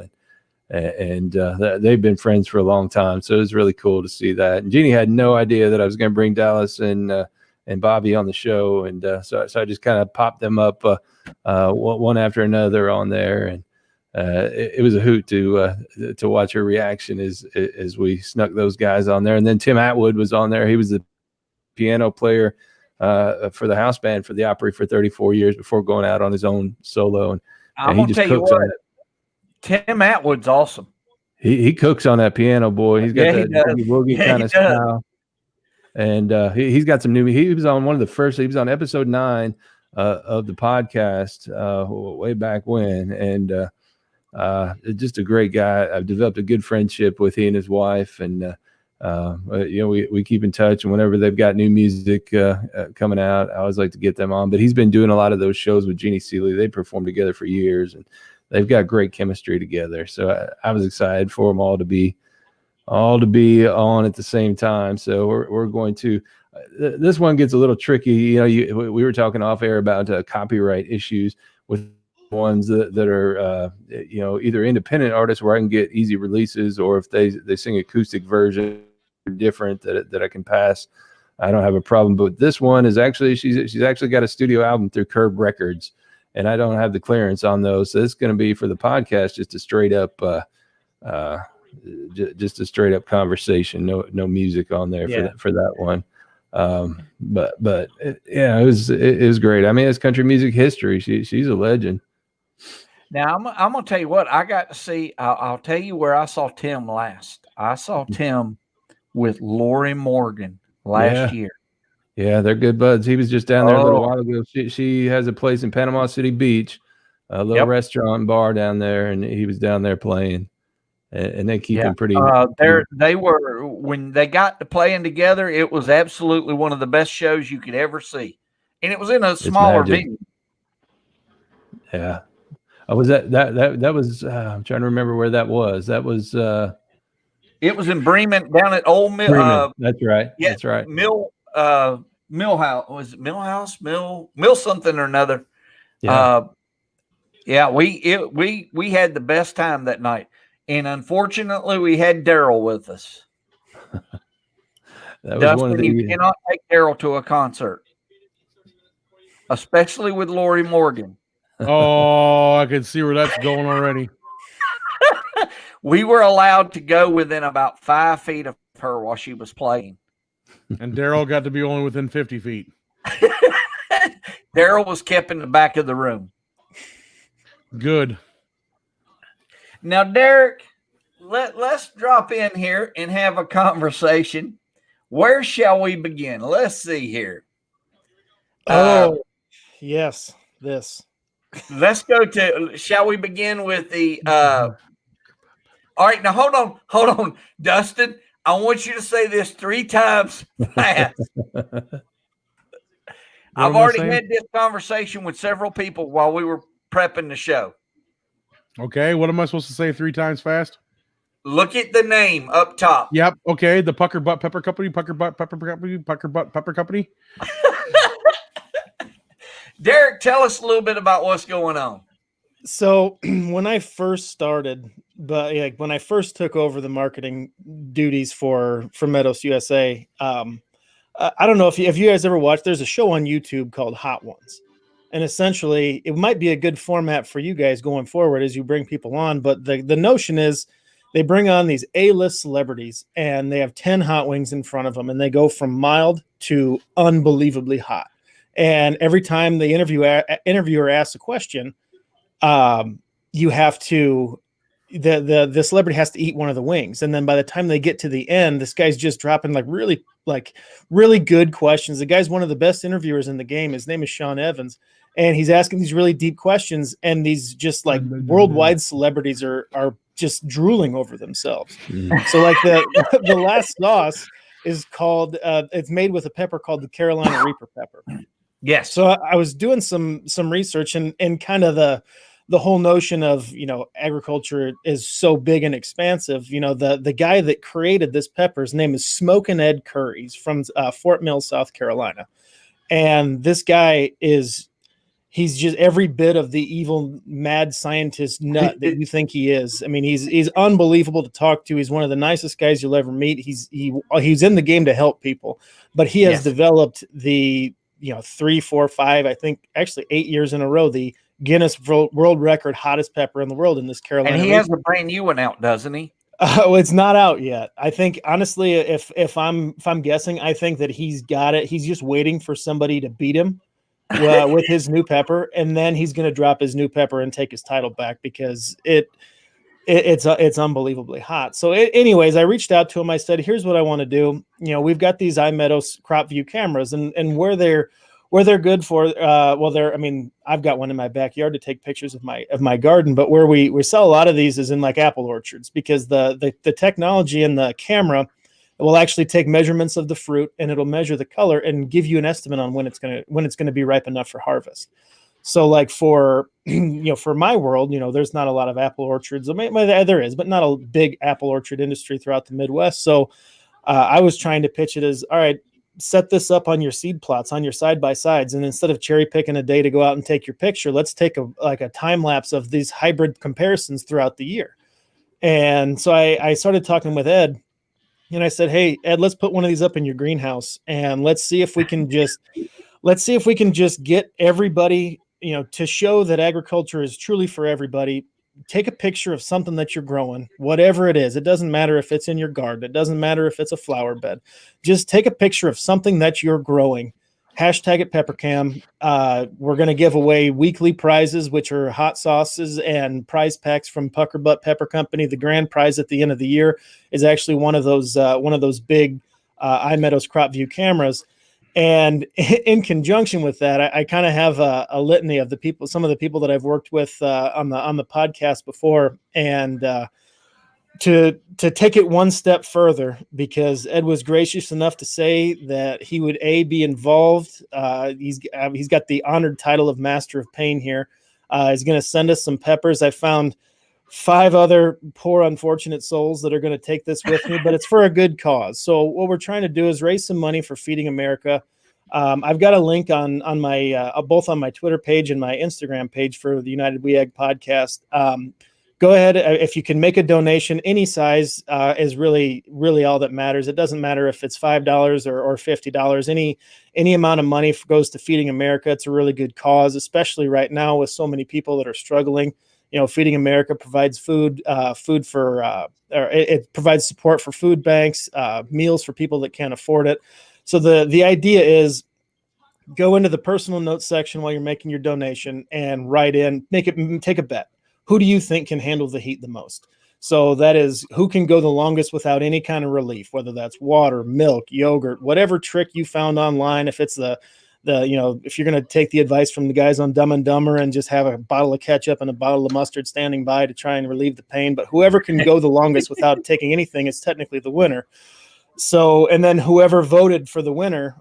and they've been friends for a long time, so it was really cool to see that. And Jeannie had no idea that I was going to bring Dallas and Bobby on the show, and so I just kind of popped them up one after another on there, and it was a hoot to watch her reaction as we snuck those guys on there. And then Tim Atwood was on there. He was the piano player for the house band for the Opry for 34 years before going out on his own solo. And I'm going to tell you what, Tim Atwood's awesome. He cooks on that piano, boy. He's got that boogie kind of style. And he's got some new. He was on one of the first. He was on episode 9 of the podcast way back when, and just a great guy. I've developed a good friendship with he and his wife, and we keep in touch. And whenever they've got new music coming out, I always like to get them on. But he's been doing a lot of those shows with Jeannie Seeley. They performed together for years, and they've got great chemistry together. So I was excited for them all to be on at the same time. So we're going to. This one gets a little tricky. We were talking off air about copyright issues with ones that are either independent artists where I can get easy releases, or if they sing acoustic version different that I can pass, I don't have a problem. But this one is actually she's actually got a studio album through Curb Records, and I don't have the clearance on those, so it's going to be for the podcast just a straight up conversation, no music on there for that one. But it was great. I mean, it's country music history. She's a legend. Now I'm gonna tell you what I got to see. I'll tell you where I saw Tim last. I saw Tim with Lori Morgan last year. Yeah, they're good buds. He was just down there a little while ago. She has a place in Panama City Beach, a little restaurant and bar down there, and he was down there playing. And they keep him pretty. They were, when they got to playing together, it was absolutely one of the best shows you could ever see, and it was in a smaller venue. Yeah. Was that was? I'm trying to remember where that was. That was. It was in Bremen, down at Old Mill. That's right. Yeah, that's right. Millhouse. Was it Millhouse? Mill something or another. Yeah. We had the best time that night. And unfortunately, we had Daryl with us. That was Dustin, one of the. You cannot take Daryl to a concert, especially with Lori Morgan. Oh, I can see where that's going already. We were allowed to go within about 5 feet of her while she was playing. And Daryl got to be only within 50 feet. Daryl was kept in the back of the room. Good. Now, Derek, let's drop in here and have a conversation. Where shall we begin? Let's see here. Yes, this. Let's go to, shall we begin with the, all right, now hold on, Dustin. I want you to say this 3 times fast. I've already had this conversation with several people while we were prepping the show. Okay, what am I supposed to say 3 times fast? Look at the name up top. Yep, okay, the Pucker Butt Pepper Company, Pucker Butt Pepper Company, Pucker Butt Pepper Company. Derek, tell us a little bit about what's going on. So when I first started, when I first took over the marketing duties for Meadows USA, I don't know if you guys ever watched, there's a show on YouTube called Hot Ones. And essentially, it might be a good format for you guys going forward as you bring people on. But the notion is They bring on these A-list celebrities, and they have 10 hot wings in front of them, and they go from mild to unbelievably hot. And every time the interviewer asks a question, you have to the celebrity has to eat one of the wings, and then by the time they get to the end, this guy's just dropping really good questions. The guy's one of the best interviewers in the game. His name is Sean Evans, and he's asking these really deep questions, and these just like worldwide celebrities are just drooling over themselves. So like the last sauce is called it's made with a pepper called the Carolina Reaper pepper. Yes. So I was doing some research and kind of the whole notion of, agriculture is so big and expansive. The guy that created this pepper, his name is Smokin' Ed Curry. He's from Fort Mill, South Carolina. And this guy he's just every bit of the evil, mad scientist nut that you think he is. I mean, he's unbelievable to talk to. He's one of the nicest guys you'll ever meet. He's in the game to help people, but he has developed the, 3, 4, 5, I think actually 8 years in a row, the Guinness World Record hottest pepper in the world in this Carolina. And he has a brand new one out, doesn't he? Well, it's not out yet. I think honestly, if I'm guessing, I think that he's got it. He's just waiting for somebody to beat him with his new pepper, and then he's going to drop his new pepper and take his title back because it's unbelievably hot. So anyways, I reached out to him. I said, here's what I want to do. We've got these iMeadows crop view cameras, and where they're good for, I've got one in my backyard to take pictures of my garden, but where we sell a lot of these is in like apple orchards, because the technology in the camera will actually take measurements of the fruit, and it'll measure the color and give you an estimate on when it's gonna be ripe enough for harvest. So like for my world, there's not a lot of apple orchards. There is, but not a big apple orchard industry throughout the Midwest. So I was trying to pitch it as, all right, set this up on your seed plots, on your side-by-sides, and instead of cherry picking a day to go out and take your picture, let's take a time lapse of these hybrid comparisons throughout the year. And so I started talking with Ed, and I said, hey, Ed, let's put one of these up in your greenhouse, and let's see if we can just get everybody, to show that agriculture is truly for everybody. Take a picture of something that you're growing, whatever it is. It doesn't matter if it's in your garden. It doesn't matter if it's a flower bed. Just take a picture of something that you're growing. Hashtag it PepperCam. We're going to give away weekly prizes, which are hot sauces and prize packs from Pucker Butt Pepper Company. The grand prize at the end of the year is actually one of those big iMeadows crop view cameras. And in conjunction with that, I kind of have a litany of some of the people that I've worked with on the podcast before, and to take it one step further, because Ed was gracious enough to say that he would be involved. He's got the honored title of Master of Pain here. He's going to send us some peppers. I found 5 other poor, unfortunate souls that are going to take this with me, but it's for a good cause. So what we're trying to do is raise some money for Feeding America. I've got a link on my both on my Twitter page and my Instagram page for the United We Ag podcast. Go ahead. If you can make a donation, any size is really, really all that matters. It doesn't matter if it's $5 or $50. Any amount of money goes to Feeding America. It's a really good cause, especially right now with so many people that are struggling. Feeding America provides food for, it provides support for food banks, meals for people that can't afford it. So the idea is, go into the personal notes section while you're making your donation and write in, take a bet. Who do you think can handle the heat the most? So that is, who can go the longest without any kind of relief, whether that's water, milk, yogurt, whatever trick you found online. If it's if you're going to take the advice from the guys on Dumb and Dumber and just have a bottle of ketchup and a bottle of mustard standing by to try and relieve the pain, but whoever can go the longest without taking anything is technically the winner. So, and then whoever voted for the winner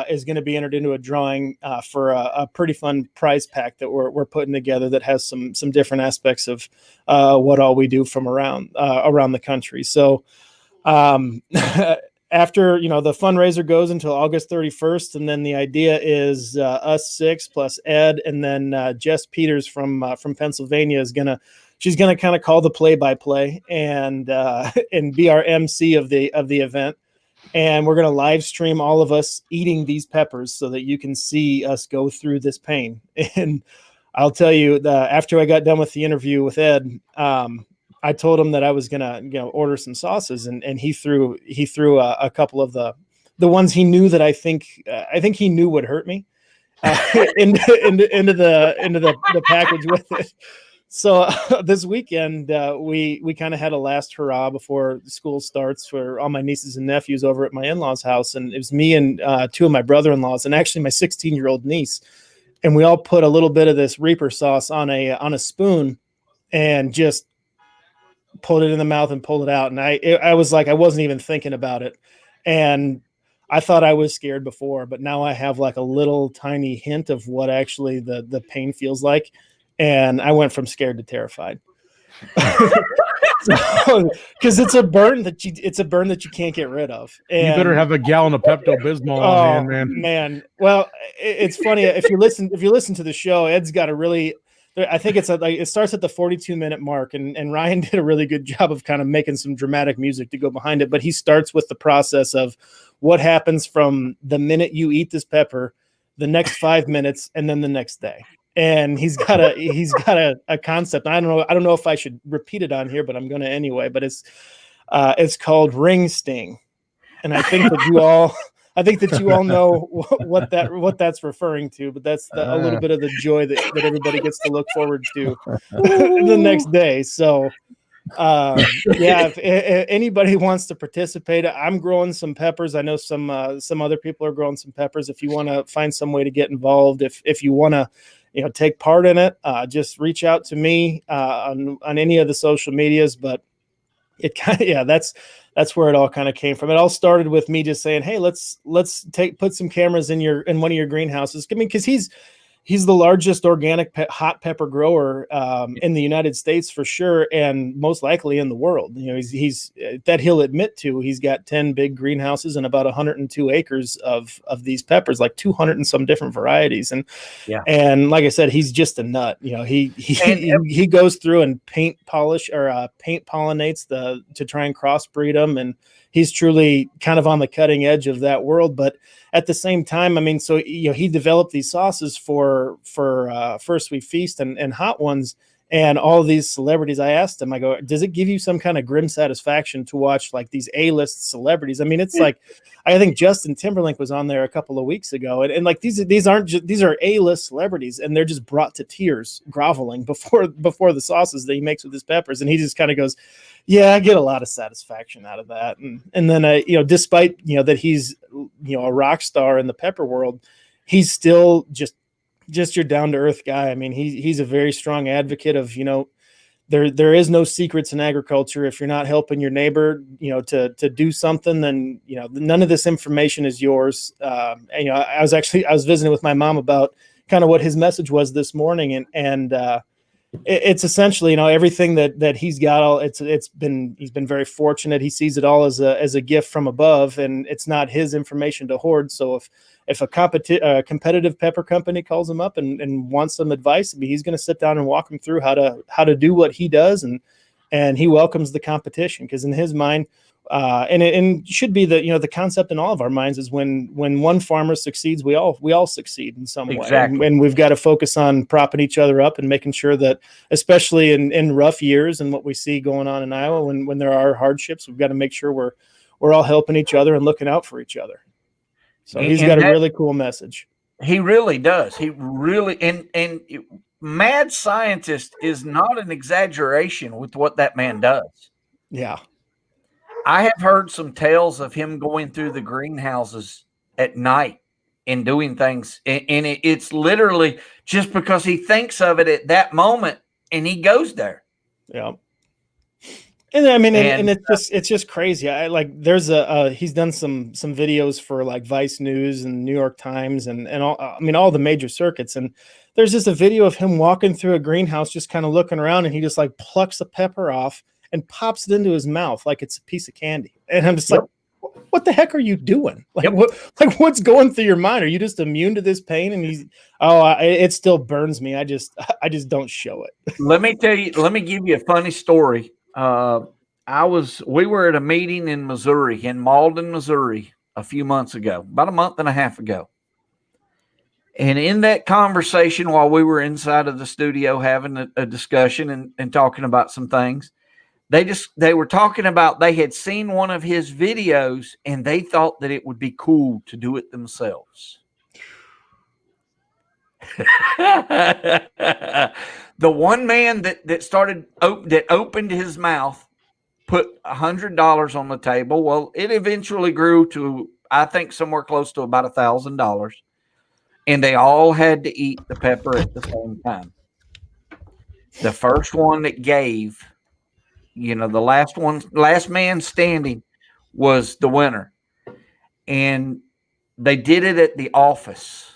is going to be entered into a drawing for a pretty fun prize pack that we're putting together that has some different aspects of what all we do from around the country. So, after, the fundraiser goes until August 31st, and then the idea is us 6 plus Ed, and then Jess Peters from Pennsylvania she's gonna kind of call the play-by-play and be our MC of the event, and we're gonna live stream all of us eating these peppers so that you can see us go through this pain. And I'll tell you, after I got done with the interview with Ed, I told him that I was gonna, order some sauces, and he threw a couple of the ones he knew that I think he knew would hurt me into the package with it. So this weekend we kind of had a last hurrah before school starts for all my nieces and nephews over at my in-laws' house, and it was me and two of my brother-in-laws, and actually my 16-year-old niece, and we all put a little bit of this Reaper sauce on a spoon and just pulled it in the mouth and pulled it out. And I was like, I wasn't even thinking about it, and I thought I was scared before, but now I have like a little tiny hint of what actually the pain feels like. And I went from scared to terrified. Because it's a burn that you can't get rid of. And, you better have a gallon of Pepto-Bismol on hand, man. Well, it's funny if you listen to the show, Ed's got a really, I think it starts at the 42-minute mark, and Ryan did a really good job of kind of making some dramatic music to go behind it. But he starts with the process of what happens from the minute you eat this pepper, the next 5 minutes, and then the next day. And he's got a concept. I don't know if I should repeat it on here, but I'm going to anyway. But it's called ring sting, and I think that you all know what that's referring to. But that's a little bit of the joy that everybody gets to look forward to the next day. So if anybody wants to participate, I'm growing some peppers. I know some other people are growing some peppers. If you want to find some way to get involved, if you want to take part in it, just reach out to me on any of the social medias. But it kind of, that's where it all kind of came from. It all started with me just saying, hey, let's put some cameras in one of your greenhouses. I mean, because he's the largest organic hot pepper grower in the United States for sure, and most likely in the world. He's that he'll admit to. He's got 10 big greenhouses and about 102 acres of these peppers, like 200 and some different varieties. And like I said, he's just a nut. He goes through and paint pollinates to try and crossbreed them, and he's truly kind of on the cutting edge of that world. But at the same time, I mean, so he developed these sauces for First We Feast and Hot Ones, and all these celebrities. I asked him, I go, does it give you some kind of grim satisfaction to watch like these A-list celebrities? I mean, it's like, I think Justin Timberlake was on there a couple of weeks ago, and like these are A-list celebrities, and they're just brought to tears, groveling before the sauces that he makes with his peppers, and he just kind of goes, yeah, I get a lot of satisfaction out of that. And then, despite, that he's, a rock star in the pepper world, he's still just your down to earth guy. I mean, he's a very strong advocate of, there is no secrets in agriculture. If you're not helping your neighbor, to do something, then, none of this information is yours. And, I was visiting with my mom about kind of what his message was this morning. And it's essentially, everything that he's got. He's been very fortunate. He sees it all as a gift from above, and it's not his information to hoard. So if a competitive pepper company calls him up and wants some advice, I mean, he's going to sit down and walk him through how to do what he does, and he welcomes the competition, because in his mind, and it should be the concept in all of our minds is when one farmer succeeds, we all succeed in some way. And we've got to focus on propping each other up and making sure that, especially in rough years and what we see going on in Iowa, when there are hardships, we've got to make sure we're all helping each other and looking out for each other. So he's got a really cool message. He really does. He really, and mad scientist is not an exaggeration with what that man does. Yeah. I have heard some tales of him going through the greenhouses at night and doing things. And it's literally just because he thinks of it at that moment and he goes there. Yeah. And I mean, and it's just crazy. There's he's done some videos for like Vice News and New York Times and all the major circuits. And there's just a video of him walking through a greenhouse, just kind of looking around, and he just like plucks a pepper off and pops it into his mouth like it's a piece of candy. And I'm just like, what the heck are you doing? What's going through your mind? Are you just immune to this pain? And it still burns me. I just don't show it. Let me give you a funny story. We were at a meeting in Missouri, in Malden, Missouri, a few months ago, about a month and a half ago. And in that conversation, while we were inside of the studio having a discussion and talking about some things, They were talking about they had seen one of his videos and they thought that it would be cool to do it themselves. The one man that opened his mouth put $100 on the table. Well, it eventually grew to, I think, somewhere close to about $1,000, and they all had to eat the pepper at the same time. The first one that gave, the last man standing was the winner, and they did it at the office.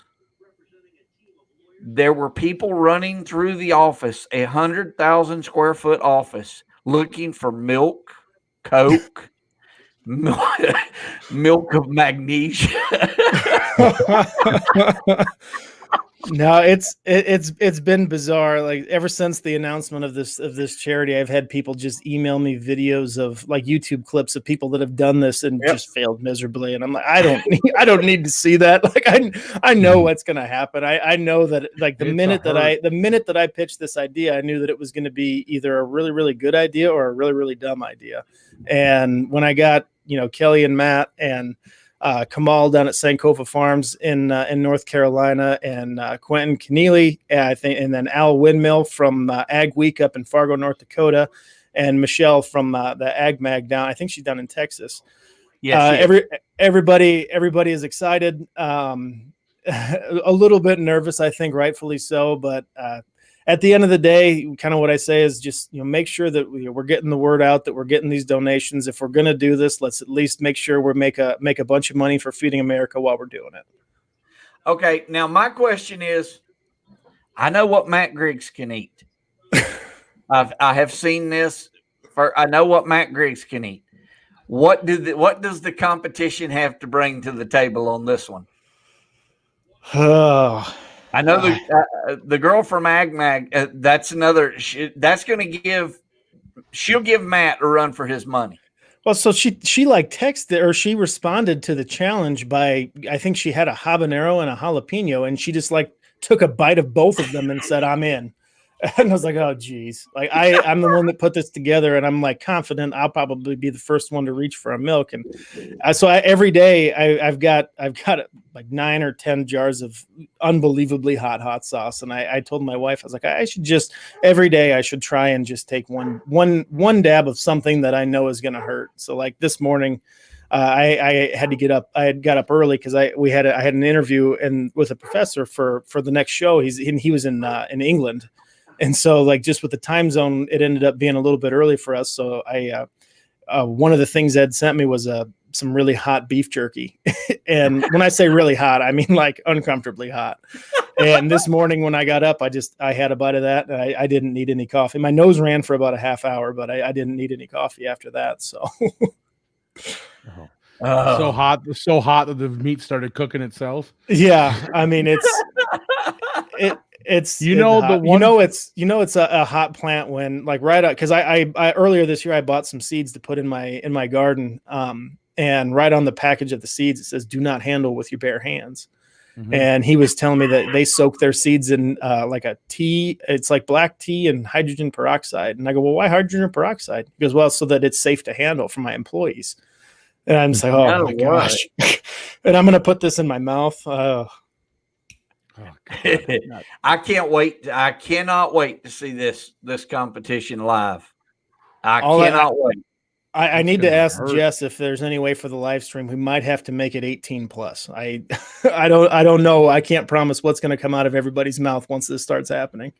There were people running through the office, 100,000 square foot office, looking for milk, Coke, milk of magnesia. No, it's been bizarre. Like ever since the announcement of this charity, I've had people just email me videos of like YouTube clips of people that have done this and just failed miserably. And I'm like, I don't need to see that. Like I know what's going to happen. I know that like the minute that I pitched this idea, I knew that it was going to be either a really, really good idea or a really, really dumb idea. And when I got, Kelly and Matt and Kamal down at Sankofa Farms in North Carolina, and Quentin Keneally, I think, and then Al Windmill from Ag Week up in Fargo, North Dakota, and Michelle from the Ag Mag down. I think she's down in Texas. Yeah, everybody is excited. A little bit nervous, I think, rightfully so, but at the end of the day, kind of what I say is just, make sure that we're getting the word out, that we're getting these donations. If we're going to do this, let's at least make sure we make a bunch of money for Feeding America while we're doing it. Okay. Now my question is, I know what Matt Griggs can eat. I have seen this. I know what Matt Griggs can eat. What does the competition have to bring to the table on this one? Oh, I know the girl from Ag Mag. That's another. She'll give Matt a run for his money. Well, so she like texted, or she responded to the challenge by, I think she had a habanero and a jalapeno, and she just like took a bite of both of them and said, "I'm in." And I was like, oh, geez. Like I'm the one that put this together, and I'm like confident I'll probably be the first one to reach for a milk. And so every day I've got like 9 or 10 jars of unbelievably hot sauce. And I told my wife, I was like, I should just every day I should try and just take one dab of something that I know is going to hurt. So like this morning, I had to get up. I had got up early because I had an interview with a professor for the next show. He was in England. And so like just with the time zone, it ended up being a little bit early for us. So one of the things Ed sent me was some really hot beef jerky. And when I say really hot, I mean like uncomfortably hot. And this morning when I got up, I had a bite of that, and I didn't need any coffee. My nose ran for about a half hour, but I didn't need any coffee after that. So so hot that the meat started cooking itself. Yeah. I mean, it's a hot plant when like right up, because I earlier this year I bought some seeds to put in my garden, and right on the package of the seeds it says do not handle with your bare hands. Mm-hmm. And he was telling me that they soak their seeds in like a tea. It's like black tea and hydrogen peroxide. And I go, well, why hydrogen peroxide? He goes, well, so that it's safe to handle for my employees. And I'm just like, oh my gosh. And I'm gonna put this in my mouth. I can't wait. I cannot wait to see this competition live. I cannot wait. I need to ask Jess if there's any way for the live stream. We might have to make it 18 plus. I don't know. I can't promise what's going to come out of everybody's mouth once this starts happening.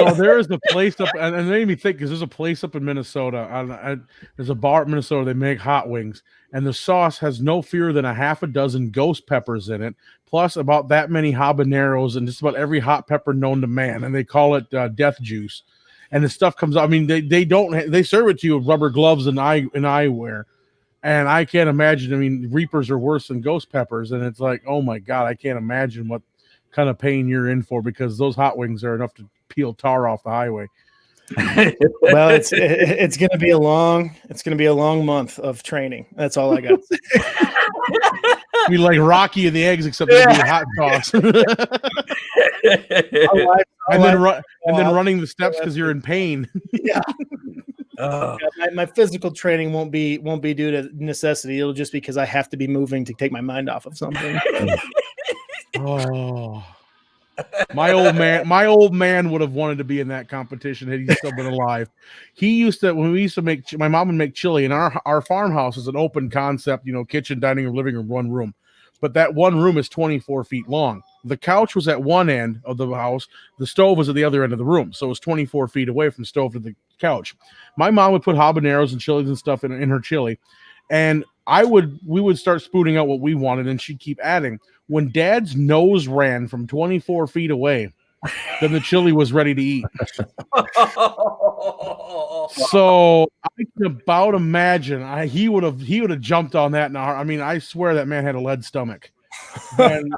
There is a place up, and it made me think because there's a place up in Minnesota. There's a bar in Minnesota. They make hot wings, and the sauce has no fewer than a half a dozen ghost peppers in it, plus about that many habaneros and just about every hot pepper known to man, and they call it death juice. And the stuff comes out. I mean, they serve it to you with rubber gloves and eyewear, and I can't imagine. I mean, Reapers are worse than ghost peppers, and it's like, oh my God, I can't imagine what kind of pain you're in for, because those hot wings are enough to peel tar off the highway. Well, it's going to be a long month of training. That's all I got. Be like Rocky and the eggs, except it'll be hot sauce. And then running the steps because you're in pain. Yeah. My physical training won't be due to necessity. It'll just be because I have to be moving to take my mind off of something. Oh, my old man would have wanted to be in that competition had he still been alive. When we used to make, my mom would make chili, and our farmhouse is an open concept, kitchen, dining room, living room, one room. But that one room is 24 feet long. The couch was at one end of the house. The stove was at the other end of the room. So it was 24 feet away from the stove to the couch. My mom would put habaneros and chilies and stuff in her chili. And we would start spooning out what we wanted, and she'd keep adding. When Dad's nose ran from 24 feet away, then the chili was ready to eat. So I can about imagine he would have jumped on that. Now, I mean, I swear that man had a lead stomach. And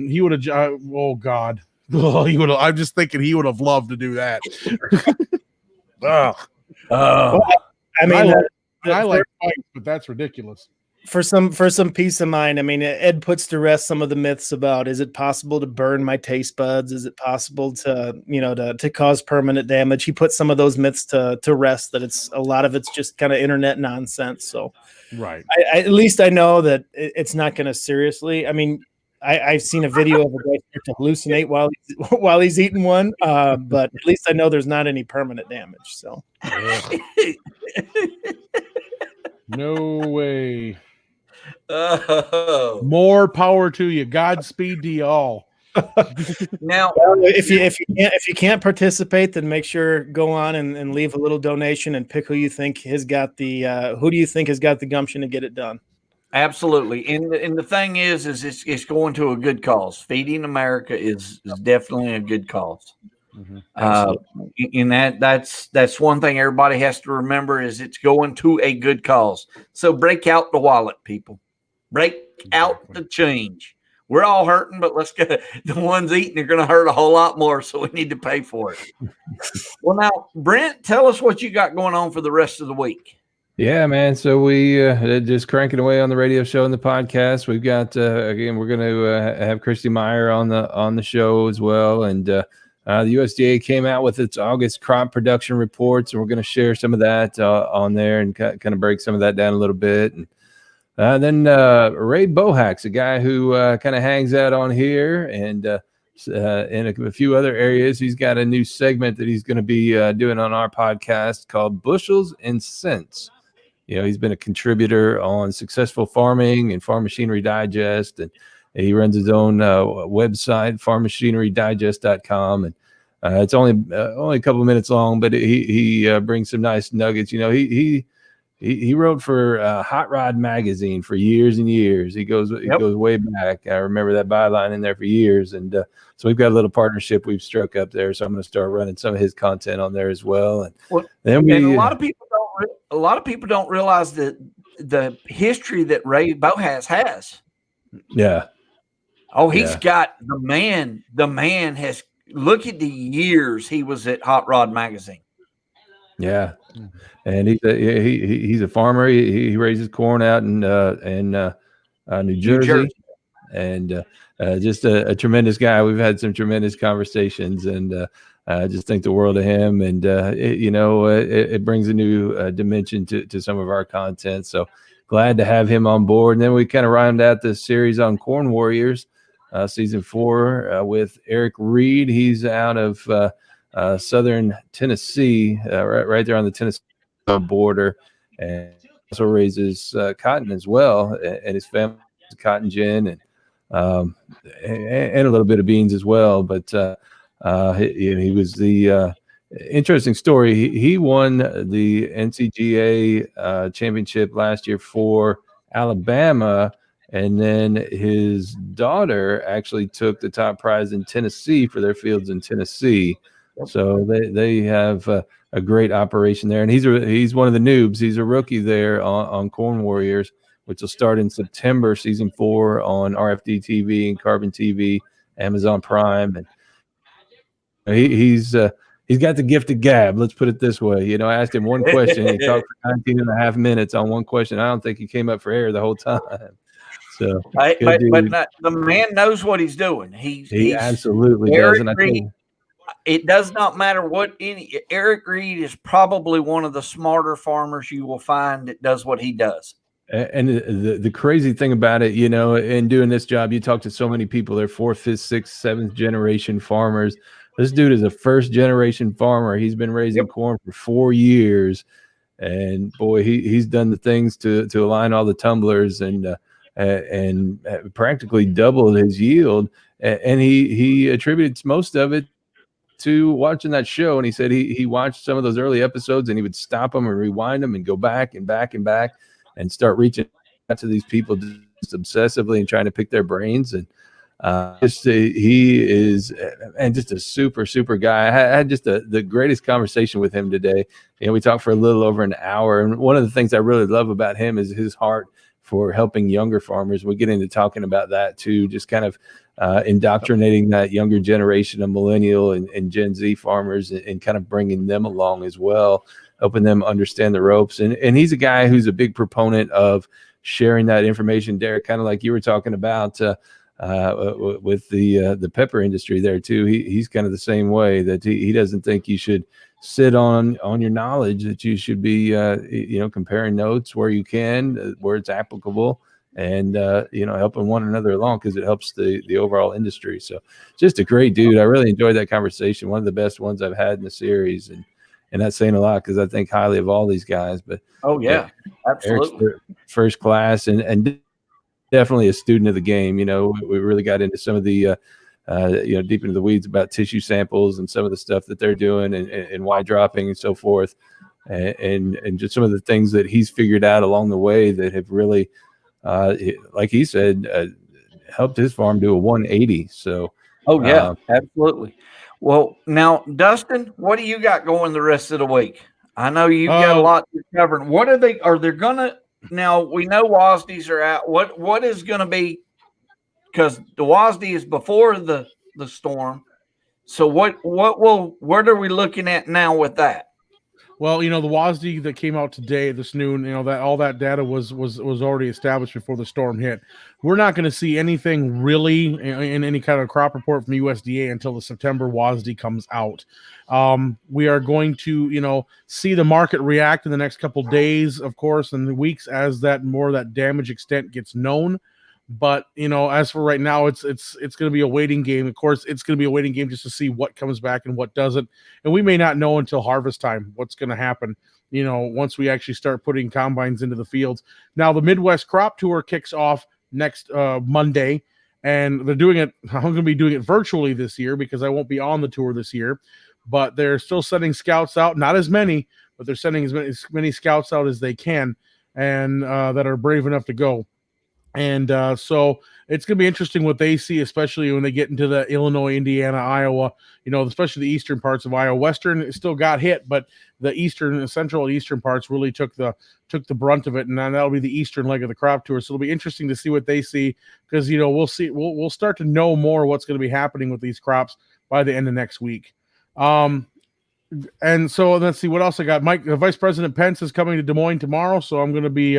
he would have. Oh God, he would have. I'm just thinking he would have loved to do that. Well, I mean, I like fights, but that's ridiculous. For some peace of mind, I mean, Ed puts to rest some of the myths about, is it possible to burn my taste buds? Is it possible to cause permanent damage? He puts some of those myths to rest, that a lot of it's just kind of internet nonsense. So, right. At least I know that it's not going to seriously. I mean, I've seen a video of a guy start to hallucinate while he's eating one, but at least I know there's not any permanent damage. So, no way. Oh. More power to you. Godspeed to y'all. Now, if you can't participate, then make sure go on and leave a little donation and pick who do you think has got the gumption to get it done. Absolutely, and the thing is it's going to a good cause. Feeding America is definitely a good cause. Mm-hmm. And that's one thing everybody has to remember, is it's going to a good cause. So break out the wallet, people. Break out the change. We're all hurting, but let's go. The ones eating are going to hurt a whole lot more, so we need to pay for it. Well, now, Brent, tell us what you got going on for the rest of the week. Yeah, man. So we just cranking away on the radio show and the podcast. We've got again, we're going to have Christy Meyer on the show as well, and the USDA came out with its August crop production reports, and we're going to share some of that on there and kind of break some of that down a little bit. And then Ray Bohack's a guy who kind of hangs out on here and in a few other areas. He's got a new segment that he's going to be doing on our podcast called Bushels and Cents. He's been a contributor on Successful Farming and Farm Machinery Digest, and he runs his own website, farmmachinerydigest.com. And it's only a couple of minutes long, but he brings some nice nuggets. He wrote for Hot Rod Magazine for years and years. He goes way back. I remember that byline in there for years. And so we've got a little partnership we've struck up there. So I'm going to start running some of his content on there as well. And then a lot of people don't realize that the history that Ray Bohack has. Yeah. Oh, he's got the man has, look at the years he was at Hot Rod Magazine. Yeah, and he's a farmer. He raises corn out in New Jersey, and just a tremendous guy. We've had some tremendous conversations, and I just think the world of him. And it brings a new dimension to some of our content. So glad to have him on board. And then we kind of round out this series on Corn Warriors, season 4 with Eric Reed. He's out of southern Tennessee, right there on the Tennessee border, and also raises cotton as well, and his family is cotton gin and a little bit of beans as well. But he was the interesting story. He won the NCGA championship last year for Alabama, and then his daughter actually took the top prize in Tennessee for their fields in Tennessee. So they have a great operation there, and he's one of the noobs. He's a rookie there on Corn Warriors, which will start in September, season 4 on RFD TV and Carbon TV, Amazon Prime, and he's got the gift of gab. Let's put it this way. I asked him one question, and he talked for 19 and a half minutes on one question. I don't think he came up for air the whole time. So but dude. the man knows what he's doing. He absolutely does. And I think it does not matter what Eric Reed is probably one of the smarter farmers you will find that does what he does. And the crazy thing about it, in doing this job, you talk to so many people, they're 4th, 5th, 6th, 7th generation farmers. This dude is a 1st generation farmer. He's been raising corn for 4 years. And boy, he's done the things to align all the tumblers and practically doubled his yield. And he attributes most of it to watching that show. And he said he watched some of those early episodes and he would stop them and rewind them and go back and back and back and start reaching out to these people just obsessively and trying to pick their brains. And he is and just a super guy. I had just the greatest conversation with him today. We talked for a little over an hour. And one of the things I really love about him is his heart for helping younger farmers. We get into talking about that too, just kind of indoctrinating that younger generation of millennial and Gen Z farmers and kind of bringing them along as well, helping them understand the ropes. And he's a guy who's a big proponent of sharing that information, Derek, kind of like you were talking about with the pepper industry there too. He's kind of the same way, that he doesn't think you should sit on your knowledge, that you should be comparing notes where you can, where it's applicable, and helping one another along, because it helps the overall industry. So just a great dude. I really enjoyed that conversation, one of the best ones I've had in the series, and that's saying a lot because I think highly of all these guys. But absolutely, Eric's first class and definitely a student of the game. We really got into some of the deep into the weeds about tissue samples and some of the stuff that they're doing and why dropping and so forth, and just some of the things that he's figured out along the way that have really like he said, helped his farm do a 180. So absolutely. Well, now Dustin, what do you got going the rest of the week? I know you've got a lot to cover. What are they gonna now? We know WASDs are out. What is gonna be, because the WASD is before the storm. So what are we looking at now with that? Well, the WASD that came out today, this noon, that all that data was already established before the storm hit. We're not going to see anything really in any kind of crop report from USDA until the September WASD comes out. We are going to, see the market react in the next couple days, of course, and the weeks as that damage extent gets known. But as for right now, it's going to be a waiting game. Of course, it's going to be a waiting game just to see what comes back and what doesn't. And we may not know until harvest time what's going to happen, once we actually start putting combines into the fields. Now, the Midwest Crop Tour kicks off next Monday, and they're doing it. I'm going to be doing it virtually this year because I won't be on the tour this year. But they're still sending scouts out, not as many, but they're sending as many scouts out as they can, and that are brave enough to go. And so it's going to be interesting what they see, especially when they get into the Illinois, Indiana, Iowa, especially the eastern parts of Iowa. Western still got hit, but the central and eastern parts really took the brunt of it. And that'll be the eastern leg of the crop tour. So it'll be interesting to see what they see, because, we'll start to know more what's going to be happening with these crops by the end of next week. And so let's see what else I got. Vice President Pence is coming to Des Moines tomorrow. So I'm going to be,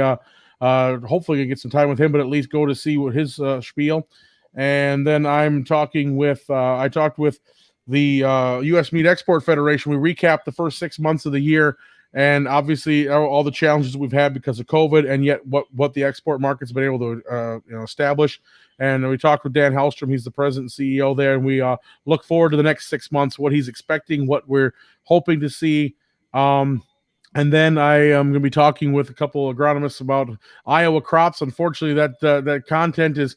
hopefully I get some time with him, but at least go to see what his spiel. And then I'm talking with I talked with the U.S. Meat Export Federation. We recapped the first 6 months of the year, and obviously all the challenges we've had because of COVID, and yet what the export market's been able to establish. And we talked with Dan Hellstrom. He's the president and CEO there, and we look forward to the next 6 months, what he's expecting, what we're hoping to see. And then I am going to be talking with a couple of agronomists about Iowa crops. Unfortunately, that content is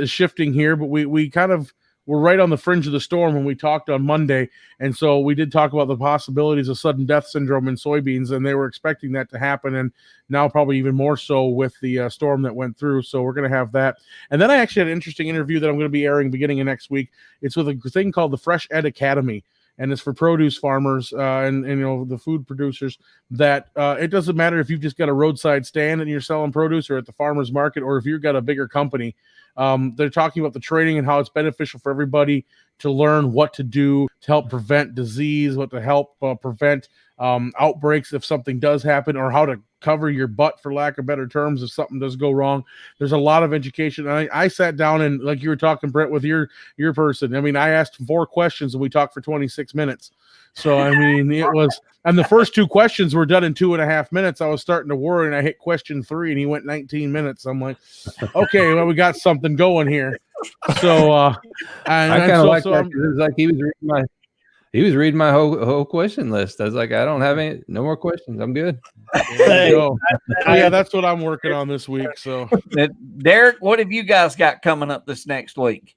shifting here, but we kind of were right on the fringe of the storm when we talked on Monday. And so we did talk about the possibilities of sudden death syndrome in soybeans, and they were expecting that to happen. And now probably even more so with the storm that went through. So we're going to have that. And then I actually had an interesting interview that I'm going to be airing beginning of next week. It's with a thing called the Fresh Ed Academy. And it's for produce farmers and the food producers, that it doesn't matter if you've just got a roadside stand and you're selling produce, or at the farmer's market, or if you've got a bigger company. They're talking about the training and how it's beneficial for everybody to learn what to do to help prevent disease, what to help prevent outbreaks if something does happen, or how to cover your butt, for lack of better terms, if something does go wrong. There's a lot of education. I sat down and, like you were talking, Brent, with your person. I mean, I asked 4 questions and we talked for 26 minutes. So, I mean, it was, and the first 2 questions were done in 2.5 minutes. I was starting to worry, and I hit question 3 and he went 19 minutes. I'm like, okay, well, we got something going here. So, I kind of like that, because it was like he was reading my whole question list. I was like, I don't have no more questions. I'm good. There you go. Yeah, that's what I'm working on this week. So, Derek, what have you guys got coming up this next week?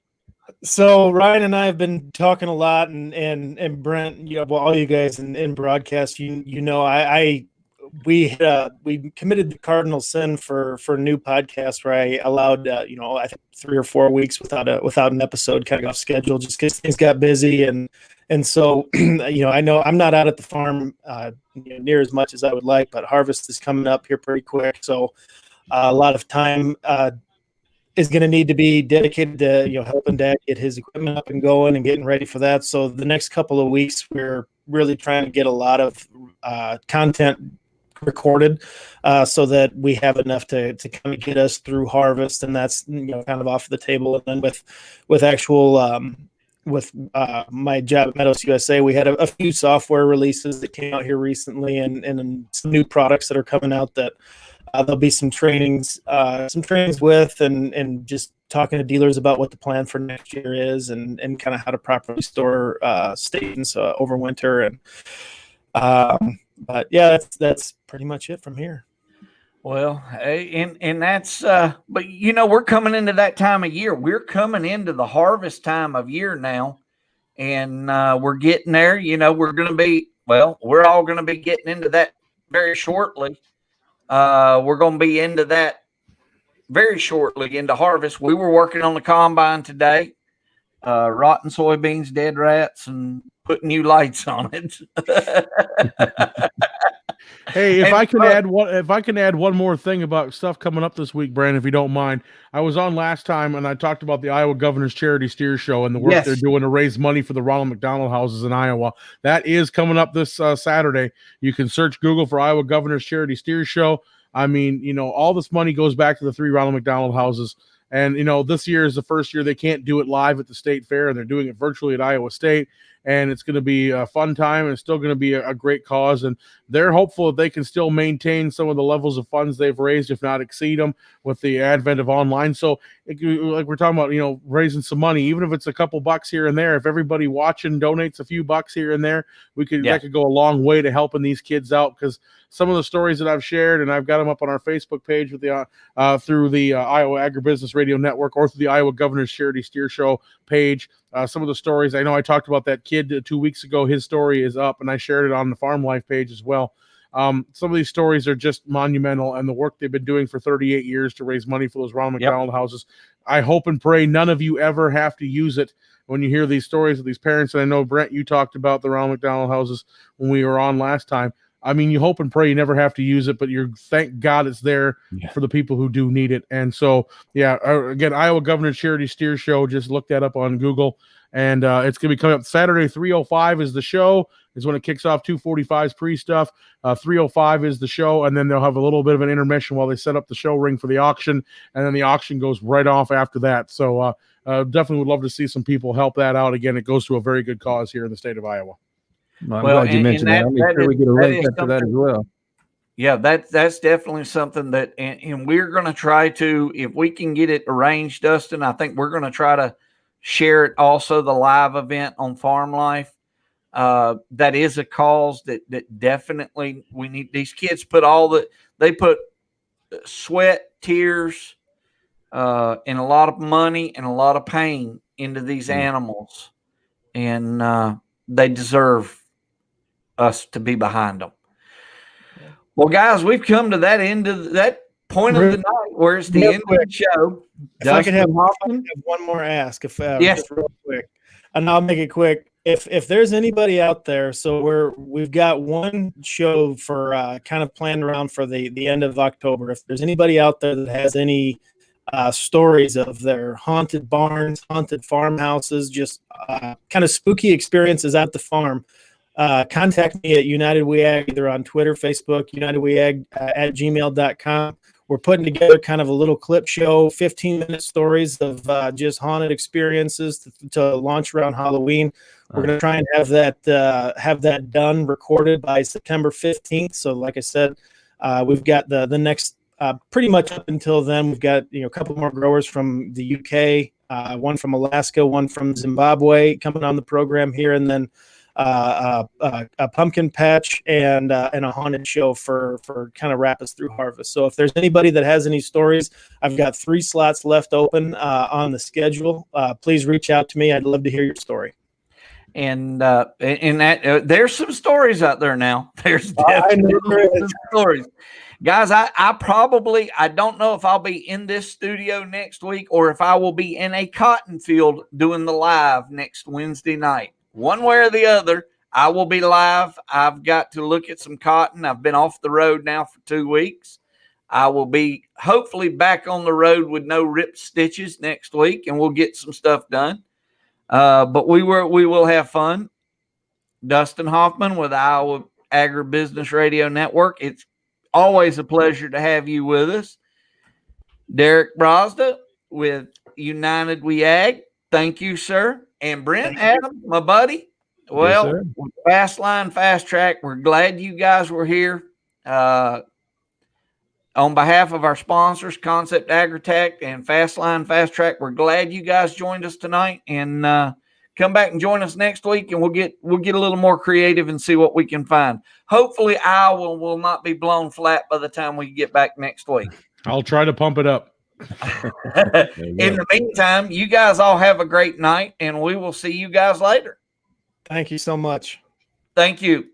So Ryan and I have been talking a lot, and Brent, all you guys in broadcast, we committed the cardinal sin for a new podcast where I allowed I think 3 or 4 weeks without an episode, kind of off schedule, just because things got busy, and so I know I'm not out at the farm near as much as I would like, but harvest is coming up here pretty quick, so a lot of time is going to need to be dedicated to helping Dad get his equipment up and going and getting ready for that. So the next couple of weeks, we're really trying to get a lot of content recorded so that we have enough to kind of get us through harvest, and that's kind of off the table. And then with actual with my job at Meadows USA, we had a few software releases that came out here recently, and some new products that are coming out that there'll be some trainings with, and just talking to dealers about what the plan for next year is, and kind of how to properly store statins over winter. And but yeah, that's pretty much it from here. Well, and that's but we're coming into that time of year. We're coming into the harvest time of year now, and we're getting there. We're all going to be getting into that very shortly. We're going to be into that very shortly, into harvest. We were working on the combine today, rotten soybeans, dead rats, and putting new lights on it. Hey, if I can add one more thing about stuff coming up this week, Brent, if you don't mind. I was on last time and I talked about the Iowa Governor's Charity Steer Show and the work they're doing to raise money for the Ronald McDonald houses in Iowa. That is coming up this Saturday. You can search Google for Iowa Governor's Charity Steer Show. I mean, all this money goes back to the 3 Ronald McDonald houses. And, this year is the first year they can't do it live at the state fair, and they're doing it virtually at Iowa State. And it's going to be a fun time, and it's still going to be a great cause. And they're hopeful that they can still maintain some of the levels of funds they've raised, if not exceed them, with the advent of online. So, like we're talking about, raising some money, even if it's a couple bucks here and there. If everybody watching donates a few bucks here and there, that could go a long way to helping these kids out. Because some of the stories that I've shared, and I've got them up on our Facebook page with the through the Iowa Agribusiness Radio Network, or through the Iowa Governor's Charity Steer Show page. Some of the stories, I know I talked about that kid 2 weeks ago. His story is up, and I shared it on the Farm Life page as well. Some of these stories are just monumental, and the work they've been doing for 38 years to raise money for those Ronald McDonald houses. I hope and pray none of you ever have to use it when you hear these stories of these parents. And I know, Brent, you talked about the Ronald McDonald houses when we were on last time. I mean, you hope and pray you never have to use it, but thank God it's there for the people who do need it. And so, again, Iowa Governor's Charity Steer Show, just look that up on Google. And it's going to be coming up Saturday. 3:05 is the show, is when it kicks off. 2:45 is pre-stuff. 3:05 is the show, and then they'll have a little bit of an intermission while they set up the show ring for the auction, and then the auction goes right off after that. So definitely would love to see some people help that out. Again, it goes to a very good cause here in the state of Iowa. I'm glad you mentioned that. I'll make sure we get a link up to that as well. Yeah, that's definitely something that, and we're going to try to, if we can get it arranged, Dustin, I think we're going to try to share it also, the live event on Farm Life. That is a cause that definitely we need. These kids put they put sweat, tears, and a lot of money and a lot of pain into these animals, and they deserve us to be behind them. Well, guys, we've come to that end of that point of the night where it's the end of the show. If I could have one more ask, yes, just real quick, and I'll make it quick. If there's anybody out there, so we've got one show for kind of planned around for the end of October. If there's anybody out there that has any stories of their haunted barns, haunted farmhouses, just kind of spooky experiences at the farm, contact me at United We Ag, either on Twitter, Facebook, UnitedWeAg at gmail.com. We're putting together kind of a little clip show, 15-minute stories of just haunted experiences to launch around Halloween. We're going to try and have that done, recorded by September 15th. So like I said, we've got the next pretty much up until then. We've got a couple more growers from the UK, one from Alaska, one from Zimbabwe coming on the program here, and then a pumpkin patch and a haunted show for kind of wrap us through harvest. So if there's anybody that has any stories, I've got 3 slots left open on the schedule. Please reach out to me. I'd love to hear your story. And in that, there's some stories out there now. There's definitely some stories. Guys, I don't know if I'll be in this studio next week or if I will be in a cotton field doing the live next Wednesday night. One way or the other, I will be live. I've got to look at some cotton. I've been off the road now for 2 weeks. I will be hopefully back on the road with no ripped stitches next week, and we'll get some stuff done. But we will have fun. Dustin Hoffman with Iowa Agribusiness Radio Network. It's always a pleasure to have you with us. Derek Brosda with United We Ag. Thank you, sir. And Brent Adams, my buddy. Well, yes, Fastline Fast Track, we're glad you guys were here. On behalf of our sponsors, Concept Agritech and Fastline Fast Track, we're glad you guys joined us tonight. And come back and join us next week, and we'll get a little more creative and see what we can find. Hopefully, Iowa will not be blown flat by the time we get back next week. I'll try to pump it up. In the meantime, you guys all have a great night, and we will see you guys later. Thank you so much. Thank you.